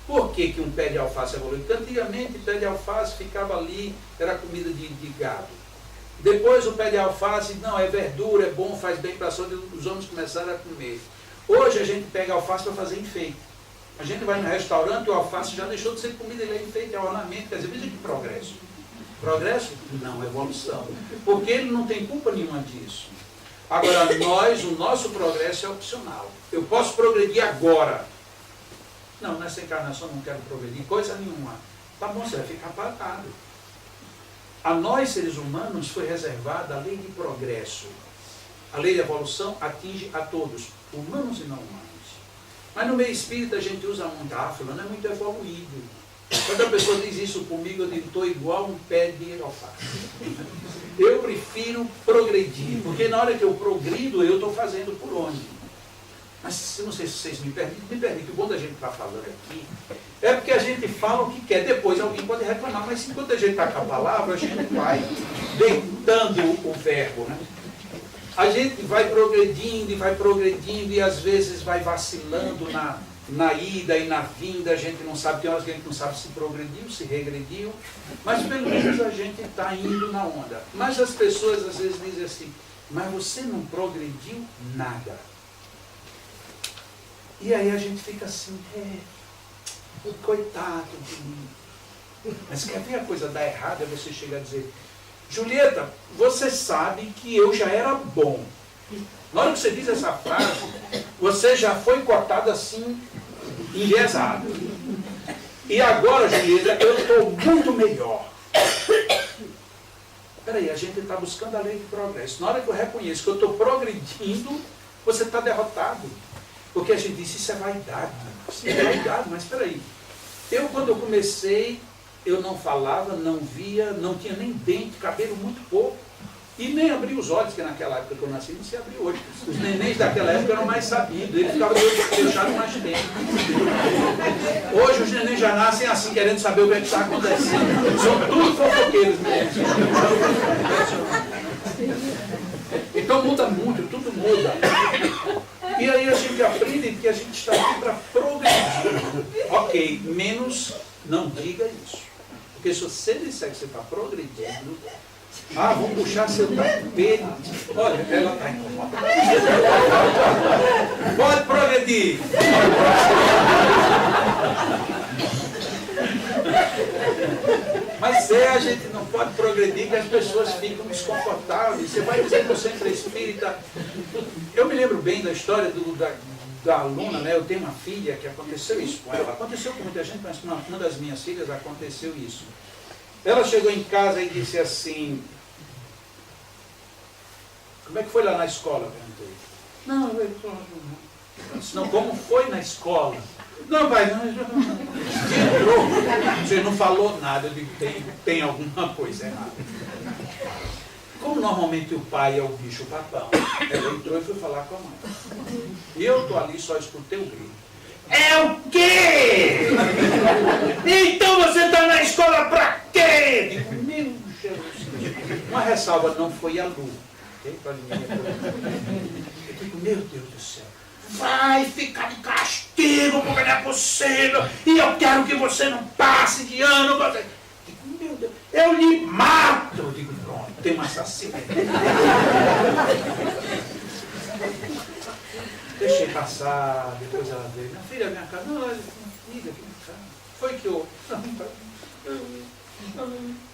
A: Por que um pé de alface evolui? Porque antigamente o pé de alface ficava ali, era comida de gado. Depois o pé de alface, não, é verdura, é bom, faz bem para a saúde, os homens começaram a comer. Hoje a gente pega alface para fazer enfeite. A gente vai no restaurante e o alface já deixou de ser comida, ele é enfeite, é ornamento. Quer dizer, veja que progresso. Progresso? Não, evolução. Porque ele não tem culpa nenhuma disso. Agora, o nosso progresso é opcional. Eu posso progredir agora. Não, nessa encarnação eu não quero progredir coisa nenhuma. Tá bom, você vai ficar parado. A nós, seres humanos, foi reservada a lei de progresso. A lei de evolução atinge a todos, humanos e não humanos. Mas no meio espírita a gente usa muito, fulano é muito evoluído. Quando a pessoa diz isso comigo, eu digo, estou igual um pé de alface. Eu prefiro progredir, porque na hora que eu progrido, eu estou fazendo por onde? Mas não sei se vocês me permitem, que o bom da gente estar falando aqui é porque a gente fala o que quer, depois alguém pode reclamar, mas enquanto a gente está com a palavra, a gente vai deitando o verbo, né? A gente vai progredindo e às vezes vai vacilando na ida e na vinda, a gente não sabe, tem horas que a gente não sabe se progrediu, se regrediu, mas pelo menos a gente está indo na onda. Mas as pessoas às vezes dizem assim, mas você não progrediu nada. E aí a gente fica assim, coitado de mim. Mas quer ver a coisa dar errada? É você chegar a dizer, Julieta, você sabe que eu já era bom. Na hora que você diz essa frase, você já foi cortado assim, enviesado. E agora, Julieta, eu estou muito melhor. Peraí, a gente está buscando a lei do progresso. Na hora que eu reconheço que eu estou progredindo, você está derrotado. Porque a gente diz, isso é vaidade. Isso é vaidade, mas peraí. Eu, quando eu comecei, eu não falava, não via, não tinha nem dente, cabelo muito pouco. E nem abri os olhos, que naquela época que eu nasci não se abriu hoje. Os nenéns daquela época eram mais sabidos, eles ficavam fechados mais tempo. Hoje os nenéns já nascem assim, querendo saber o que está acontecendo. São tudo fofoqueiros mesmo. Então muda muito, tudo muda. E aí a gente aprende que a gente está aqui para progredir. Ok, menos não diga isso. Porque se você disser que você está progredindo, vão puxar seu tapete. Olha, ela está incomodada. Pode progredir. Mas a gente não pode progredir, que as pessoas ficam desconfortáveis. Você vai dizer que você é espírita. Eu me lembro bem da história da aluna, né? Eu tenho uma filha que aconteceu isso com ela. Aconteceu com muita gente, mas com uma das minhas filhas aconteceu isso. Ela chegou em casa e disse assim, como é que foi lá na escola? Perguntei. Não, como foi na escola? Não, pai, não. Você não falou nada, eu digo, tem alguma coisa errada. Como normalmente o pai é o bicho papão, ela entrou e foi falar com a mãe. E eu estou ali, só escutei o grito. É o quê? Então você está na escola para quê? Digo, meu Jesus. Uma ressalva, não foi a Lu. Okay? Eu digo, meu Deus do céu. Vai ficar de castigo, porque não é possível. E eu quero que você não passe de ano. Digo, meu Deus, eu lhe mato. Eu digo, pronto, tem um assassino. Deixei passar, depois ela veio. Minha filha, minha casa. Não, filha, vem cá. Foi que eu.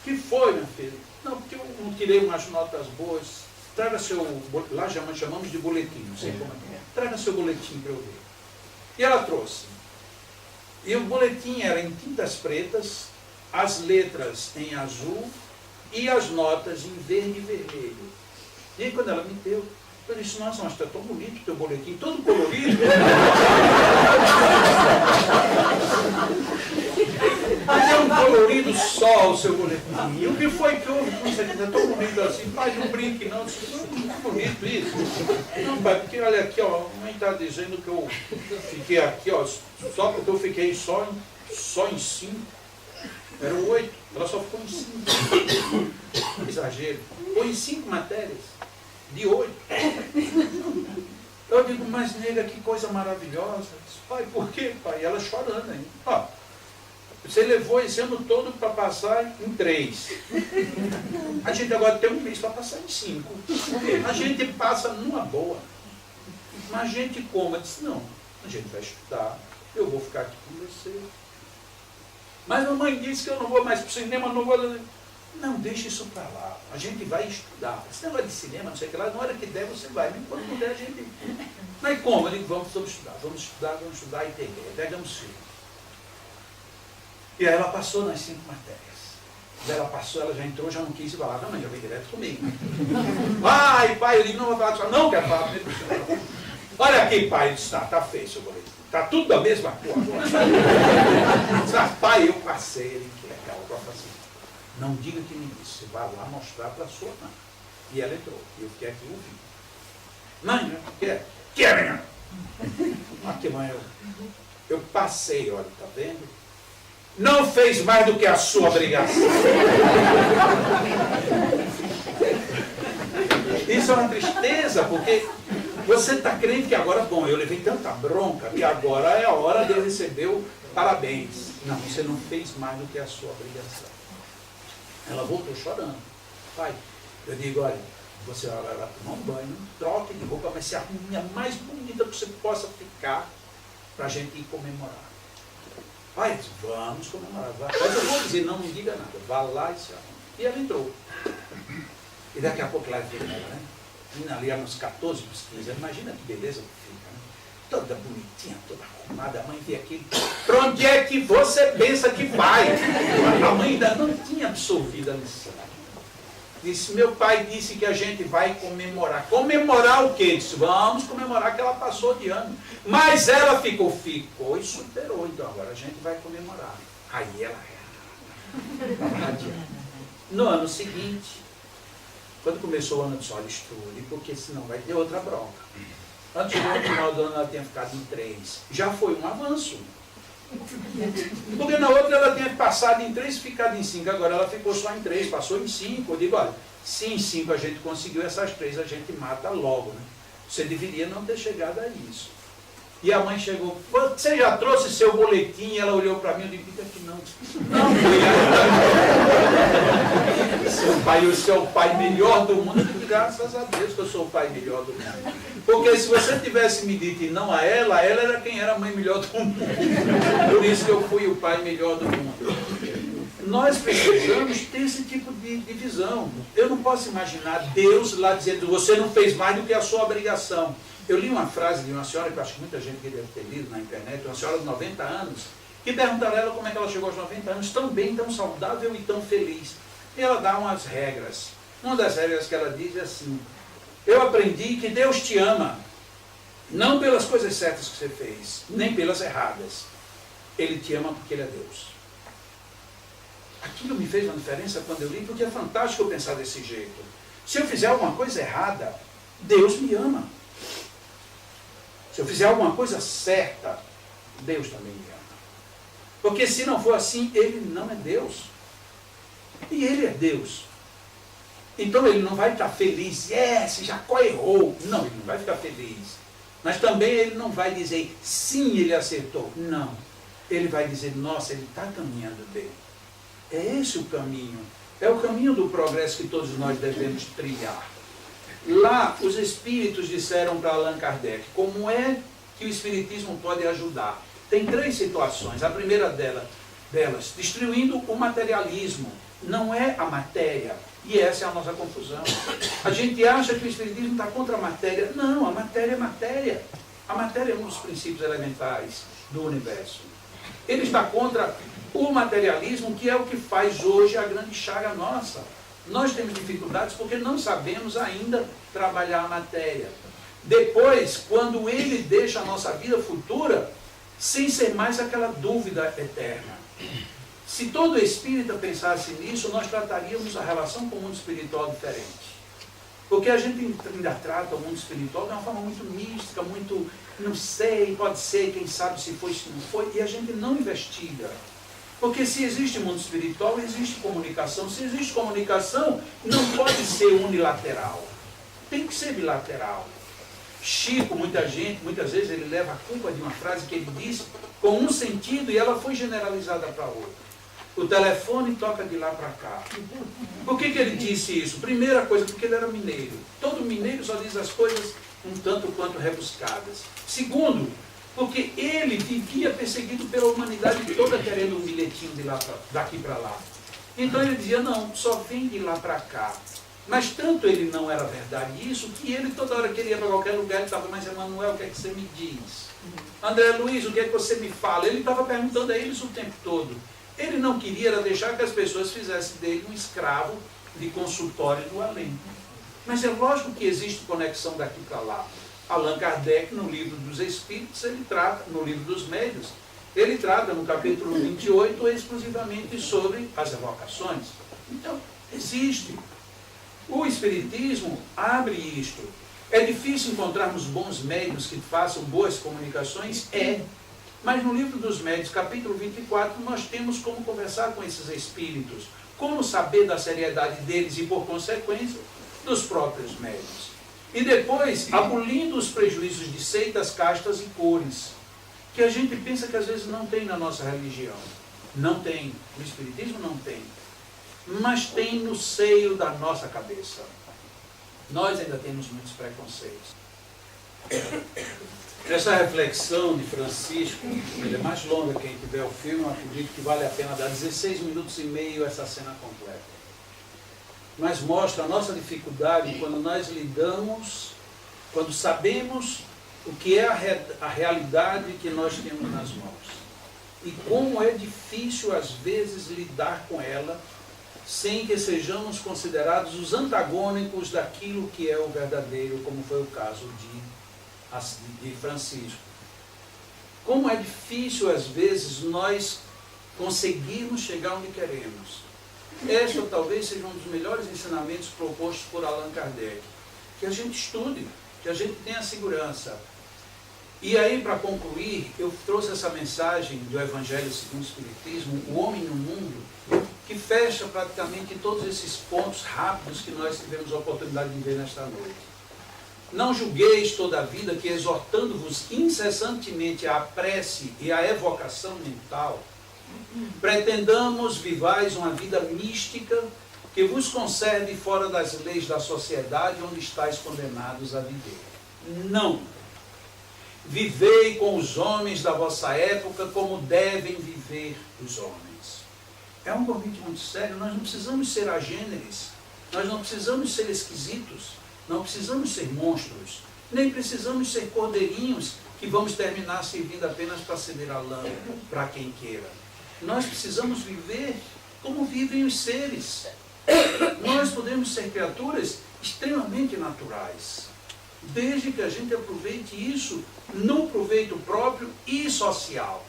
A: Que foi, minha filha? Não, porque eu não tirei umas notas boas. Traga seu, lá chamamos de boletim, não sei como é. Traga seu boletim para eu ver. E ela trouxe. E o boletim era em tintas pretas, as letras em azul e as notas em verde e vermelho. E aí quando ela me deu, eu disse, nossa, mas está tão bonito o teu boletim, todo colorido. Mas é um colorido só o seu boletim. E o que foi que houve? Você está tão bonito assim, pai, não brinque não. Disse, muito bonito isso. Não, pai, porque olha aqui, ó, a mãe está dizendo que eu fiquei aqui, ó, só porque eu fiquei só em 5. Eram 8, ela só ficou em 5. Exagero. Ficou em 5 matérias, de 8. Eu digo, mas nega, que coisa maravilhosa. Disse, pai, por quê, pai? E ela chorando ainda. Ó, você levou esse ano todo para passar em 3. A gente agora tem um mês para passar em 5. A gente passa numa boa. Mas a gente como? Eu disse, não, a gente vai estudar, eu vou ficar aqui com você. Mas a mamãe disse que eu não vou mais para o cinema, não vou... Não, deixa isso para lá. A gente vai estudar. Esse negócio de cinema, não sei o que lá, na hora que der você vai. Enquanto não der, a gente... Mas como? Eu digo, vamos estudar e ter ideia. Pegamos filho. E aí ela passou nas 5 matérias. Quando ela passou, ela já entrou, já não quis falar. Não, mas já veio direto comigo. Pai, eu digo, não vou falar com você. Não, quero falar comigo. Olha aqui, pai. Ele disse, tá feio, seu boletim. Tá tudo da mesma cor agora. Pai, eu passei. Ele, que legal, eu faço assim. Não diga que me disse. Você vai lá mostrar para a sua mãe. E ela entrou. E eu fiquei aqui ouvindo. Mãe, o que é? Que é, menina? Aqui, mãe, eu passei, olha, tá vendo? Não fez mais do que a sua obrigação. Isso é uma tristeza, porque você está crendo que agora, bom, eu levei tanta bronca que agora é a hora de eu receber o parabéns. Não, você não fez mais do que a sua obrigação. Ela voltou chorando. Pai, eu digo, olha, você vai tomar um banho, troque de roupa, mas se arrume a mais bonita que você possa ficar. para a gente ir comemorar. Aí eu disse, vamos comemorar. Mas eu vou dizer, não me diga nada, vá lá e se arrume. E ela entrou. E daqui a pouco lá veio ela, né? Menina ali, uns 14, uns 15 anos, imagina que beleza que fica, né? Toda bonitinha, toda arrumada, a mãe vê aquilo. Para onde é que você pensa que vai? A mãe ainda não tinha absorvido a lição. Disse, meu pai disse que a gente vai comemorar. Comemorar o quê? Disse, vamos comemorar que ela passou de ano. Mas ela ficou e superou. Então agora a gente vai comemorar. Aí ela no ano seguinte, quando começou o ano, eu disse, olha, estude, porque senão vai ter outra bronca. Antes do final do ano ela tinha ficado em 3. Já foi um avanço. Porque na outra ela tinha passado em 3 e ficado em 5. Agora ela ficou só em 3, passou em 5. Eu digo, olha, se em 5 a gente conseguiu essas 3, a gente mata logo, né? Você deveria não ter chegado a isso. E a mãe chegou, você já trouxe seu boletim? E ela olhou para mim e disse, que não. Não, seu pai, o seu pai melhor do mundo. Eu digo, graças a Deus que eu sou o pai melhor do mundo. Porque se você tivesse me dito e não a ela era quem era a mãe melhor do mundo. Por isso que eu fui o pai melhor do mundo. Nós precisamos ter esse tipo de visão. Eu não posso imaginar Deus lá dizendo, você não fez mais do que a sua obrigação. Eu li uma frase de uma senhora, que eu acho que muita gente deve ter lido na internet, uma senhora de 90 anos, que perguntaram a ela como é que ela chegou aos 90 anos, tão bem, tão saudável e tão feliz. E ela dá umas regras. Uma das regras que ela diz é assim, eu aprendi que Deus te ama, não pelas coisas certas que você fez, nem pelas erradas. Ele te ama porque Ele é Deus. Aquilo me fez uma diferença quando eu li, porque é fantástico eu pensar desse jeito. Se eu fizer alguma coisa errada, Deus me ama. Se eu fizer alguma coisa certa, Deus também me ama. Porque se não for assim, Ele não é Deus. E Ele é Deus. Então Ele não vai estar feliz, Jacó errou. Não, Ele não vai ficar feliz. Mas também Ele não vai dizer, sim, ele acertou. Não. Ele vai dizer, nossa, ele está caminhando bem. É esse o caminho. É o caminho do progresso que todos nós devemos trilhar. Lá, os espíritos disseram para Allan Kardec, como é que o espiritismo pode ajudar? Tem 3 situações. A primeira delas, destruindo o materialismo. Não é a matéria. E essa é a nossa confusão. A gente acha que o espiritismo está contra a matéria. Não, a matéria é matéria. A matéria é um dos princípios elementares do universo. Ele está contra o materialismo, que é o que faz hoje a grande chaga nossa. Nós temos dificuldades porque não sabemos ainda trabalhar a matéria. Depois, quando ele deixa a nossa vida futura, sem ser mais aquela dúvida eterna. Se todo espírita pensasse nisso, nós trataríamos a relação com o mundo espiritual diferente. Porque a gente ainda trata o mundo espiritual de uma forma muito mística, muito, não sei, pode ser, quem sabe se foi, se não foi, e a gente não investiga. Porque se existe mundo espiritual, existe comunicação. Se existe comunicação, não pode ser unilateral. Tem que ser bilateral. Chico, muitas vezes, ele leva a culpa de uma frase que ele disse com um sentido e ela foi generalizada para outro. O telefone toca de lá para cá. Por que ele disse isso? Primeira coisa, porque ele era mineiro. Todo mineiro só diz as coisas um tanto quanto rebuscadas. Segundo, porque ele vivia perseguido pela humanidade toda, querendo um bilhetinho daqui para lá. Então ele dizia, não, só vem de lá para cá. Mas tanto ele não era verdade isso, que ele toda hora que ele ia para qualquer lugar, ele estava, mas Emanuel, o que é que você me diz? André Luiz, o que é que você me fala? Ele estava perguntando a eles o tempo todo. Ele não queria era deixar que as pessoas fizessem dele um escravo de consultório do além. Mas é lógico que existe conexão daqui para lá. Allan Kardec, no livro dos Espíritos, ele trata, no livro dos Médiuns, ele trata no capítulo 28 exclusivamente sobre as evocações. Então, existe. O Espiritismo abre isto. É difícil encontrarmos bons médiuns que façam boas comunicações? É. Mas no livro dos Médiuns, capítulo 24, nós temos como conversar com esses espíritos, como saber da seriedade deles e, por consequência, dos próprios médiuns. E depois, abolindo os prejuízos de seitas, castas e cores, que a gente pensa que às vezes não tem na nossa religião. Não tem. O Espiritismo não tem. Mas tem no seio da nossa cabeça. Nós ainda temos muitos preconceitos. Essa reflexão de Francisco, ele é mais longa, quem tiver o filme, eu acredito que vale a pena dar 16 minutos e meio essa cena completa. Mas mostra a nossa dificuldade quando nós lidamos, quando sabemos o que é a realidade que nós temos nas mãos. E como é difícil, às vezes, lidar com ela, sem que sejamos considerados os antagônicos daquilo que é o verdadeiro, como foi o caso de Francisco. Como é difícil, às vezes, nós conseguirmos chegar onde queremos. Este talvez seja um dos melhores ensinamentos propostos por Allan Kardec. Que a gente estude, que a gente tenha segurança. E aí, para concluir, eu trouxe essa mensagem do Evangelho segundo o Espiritismo, o homem no mundo, que fecha praticamente todos esses pontos rápidos que nós tivemos a oportunidade de ver nesta noite. Não julgueis toda a vida que, exortando-vos incessantemente à prece e à evocação mental, pretendamos vivais uma vida mística que vos conserve fora das leis da sociedade onde estáis condenados a viver. Não! Vivei com os homens da vossa época como devem viver os homens. É um convite muito sério. Nós não precisamos ser agêneres, nós não precisamos ser esquisitos, não precisamos ser monstros, nem precisamos ser cordeirinhos que vamos terminar servindo apenas para acender a lã para quem queira. Nós precisamos viver como vivem os seres. Nós podemos ser criaturas extremamente naturais, desde que a gente aproveite isso no proveito próprio e social.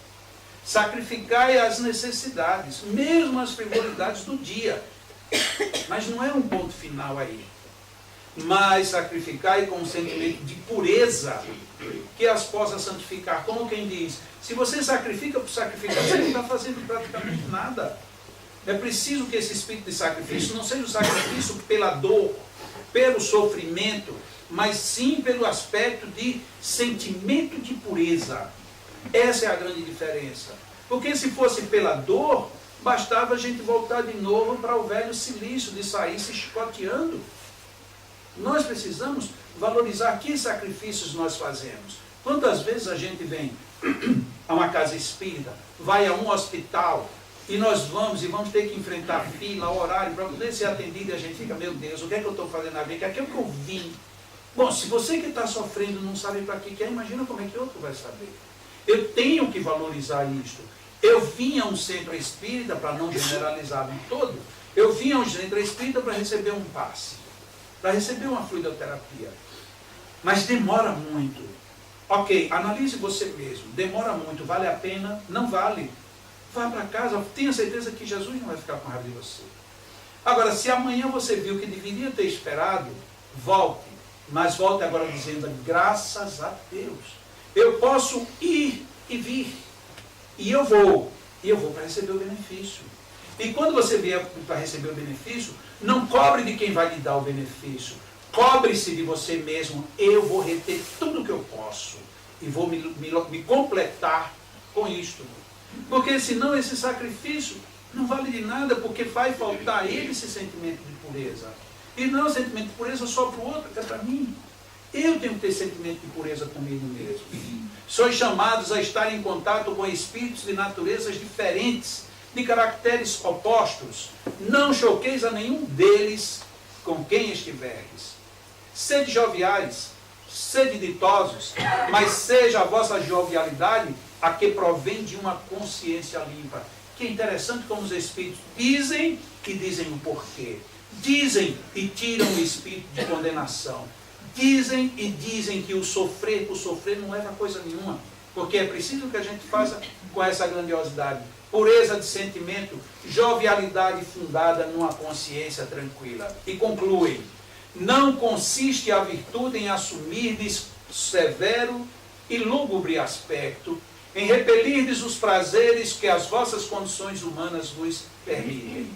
A: Sacrificai as necessidades, mesmo as frivolidades do dia. Mas não é um ponto final aí. Mas sacrificai com um sentimento de pureza que as possa santificar. Como quem diz, se você sacrifica por sacrificar, você não está fazendo praticamente nada. É preciso que esse espírito de sacrifício não seja o sacrifício pela dor, pelo sofrimento, mas sim pelo aspecto de sentimento de pureza. Essa é a grande diferença. Porque se fosse pela dor, bastava a gente voltar de novo para o velho silício de sair se chicoteando. Nós precisamos valorizar que sacrifícios nós fazemos. Quantas vezes a gente vem a uma casa espírita, vai a um hospital, e nós vamos ter que enfrentar fila, horário, para poder ser atendido, e a gente fica, meu Deus, o que é que eu estou fazendo na vida? Aquilo que eu vim. Bom, se você que está sofrendo não sabe para que é, imagina como é que outro vai saber. Eu tenho que valorizar isto. Eu vim a um centro espírita, para não generalizar no todo, eu vim a um centro espírita para receber um passe, para receber uma fluidoterapia. Mas demora muito. Ok, analise você mesmo. Demora muito, vale a pena? Não vale. Vá para casa, tenha certeza que Jesus não vai ficar com raiva de você. Agora, se amanhã você viu que deveria ter esperado, volte. Mas volte agora dizendo, graças a Deus, eu posso ir e vir. E eu vou para receber o benefício. E quando você vier para receber o benefício, não cobre de quem vai lhe dar o benefício. Cobre-se de você mesmo. Eu vou reter tudo que eu posso. E vou me completar com isto. Porque senão esse sacrifício não vale de nada, porque vai faltar a ele esse sentimento de pureza. E não é um sentimento de pureza só para o outro, é para mim. Eu tenho que ter sentimento de pureza comigo mesmo. Sois chamados a estar em contato com espíritos de naturezas diferentes, de caracteres opostos. Não choqueis a nenhum deles com quem estiverdes. Sede joviais, sede ditosos, mas seja a vossa jovialidade a que provém de uma consciência limpa. Que é interessante como os espíritos dizem e dizem o porquê. Dizem e tiram o espírito de condenação. Dizem e dizem que o sofrer por sofrer não leva a coisa nenhuma. Porque é preciso que a gente faça com essa grandiosidade. Pureza de sentimento, jovialidade fundada numa consciência tranquila. E concluem. Não consiste a virtude em assumir-lhes severo e lúgubre aspecto, em repelirdes os prazeres que as vossas condições humanas vos permitem.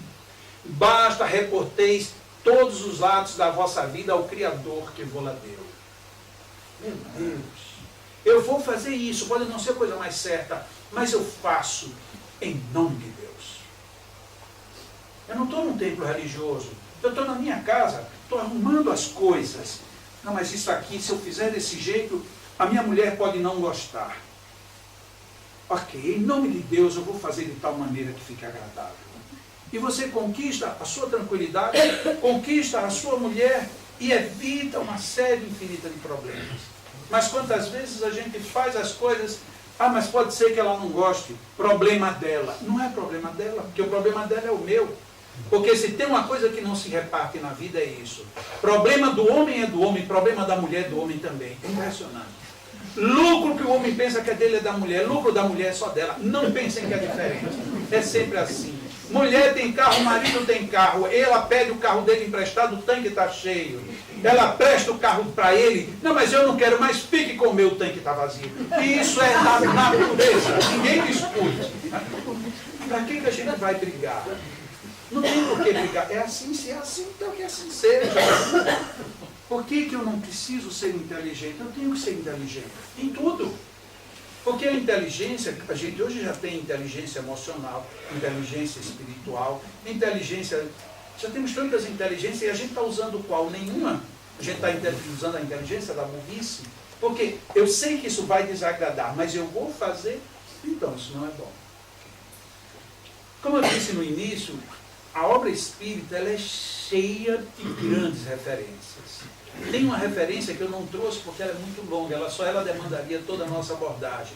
A: Basta reporteis todos os atos da vossa vida ao Criador que vos deu. Meu Deus, eu vou fazer isso, pode não ser a coisa mais certa, mas eu faço em nome de Deus. Eu não estou num templo religioso, eu estou na minha casa, estou arrumando as coisas. Não, mas isso aqui, se eu fizer desse jeito, A minha mulher pode não gostar. Ok, em nome de Deus eu vou fazer de tal maneira que fique agradável. E você conquista a sua tranquilidade, conquista a sua mulher e evita uma série infinita de problemas. Mas quantas vezes a gente faz as coisas, mas pode ser que ela não goste, problema dela. Não é problema dela, porque o problema dela é o meu. Porque se tem uma coisa que não se reparte na vida é isso. Problema do homem é do homem, problema da mulher é do homem também. Impressionante. Lucro que o homem pensa que é dele é da mulher, lucro da mulher é só dela. Não pensem que é diferente. É sempre assim. Mulher tem carro, marido tem carro. Ela pede o carro dele emprestado, o tanque está cheio. Ela presta o carro para ele. Não, mas eu não quero mais, fique com o meu, tanque está vazio. E isso é da natureza. Ninguém discute. Para que a gente vai brigar? Não tem por que brigar. É assim, se é assim, então que assim seja. Por que eu não preciso ser inteligente? Eu tenho que ser inteligente em tudo. Porque a inteligência, a gente hoje já tem inteligência emocional, inteligência espiritual, inteligência... Já temos tantas inteligências e a gente está usando qual? Nenhuma. A gente está usando a inteligência da burrice. Porque eu sei que isso vai desagradar, mas eu vou fazer, então isso não é bom. Como eu disse no início, a obra espírita ela é cheia de grandes referências. Tem uma referência que eu não trouxe porque ela é muito longa, ela demandaria toda a nossa abordagem,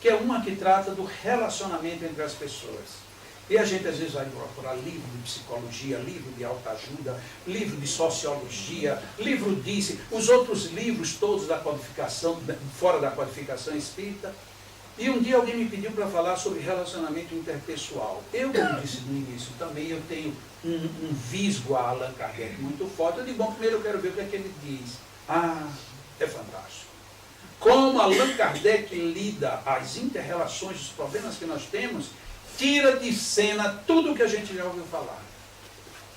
A: que é uma que trata do relacionamento entre as pessoas. E a gente às vezes vai procurar livro de psicologia, livro de autoajuda, livro de sociologia, livro disso, os outros livros todos da codificação, fora da codificação espírita. E um dia alguém me pediu para falar sobre relacionamento interpessoal. Eu, como disse no início, também eu tenho um visgo a Allan Kardec muito forte. Eu digo, bom, primeiro eu quero ver o que é que ele diz. É fantástico. Como Allan Kardec lida as inter-relações, os problemas que nós temos, tira de cena tudo o que a gente já ouviu falar.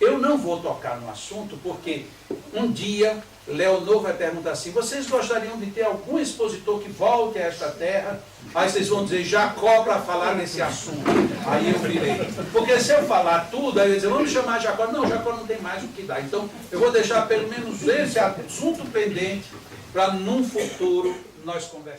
A: Eu não vou tocar no assunto, porque um dia Leonor vai perguntar assim, vocês gostariam de ter algum expositor que volte a esta terra? Aí vocês vão dizer, Jacó para falar nesse assunto. Aí eu virei. Porque se eu falar tudo, aí eu dizer, vamos chamar Jacó. Não, Jacó não tem mais o que dar. Então eu vou deixar pelo menos esse assunto pendente para num futuro nós conversarmos.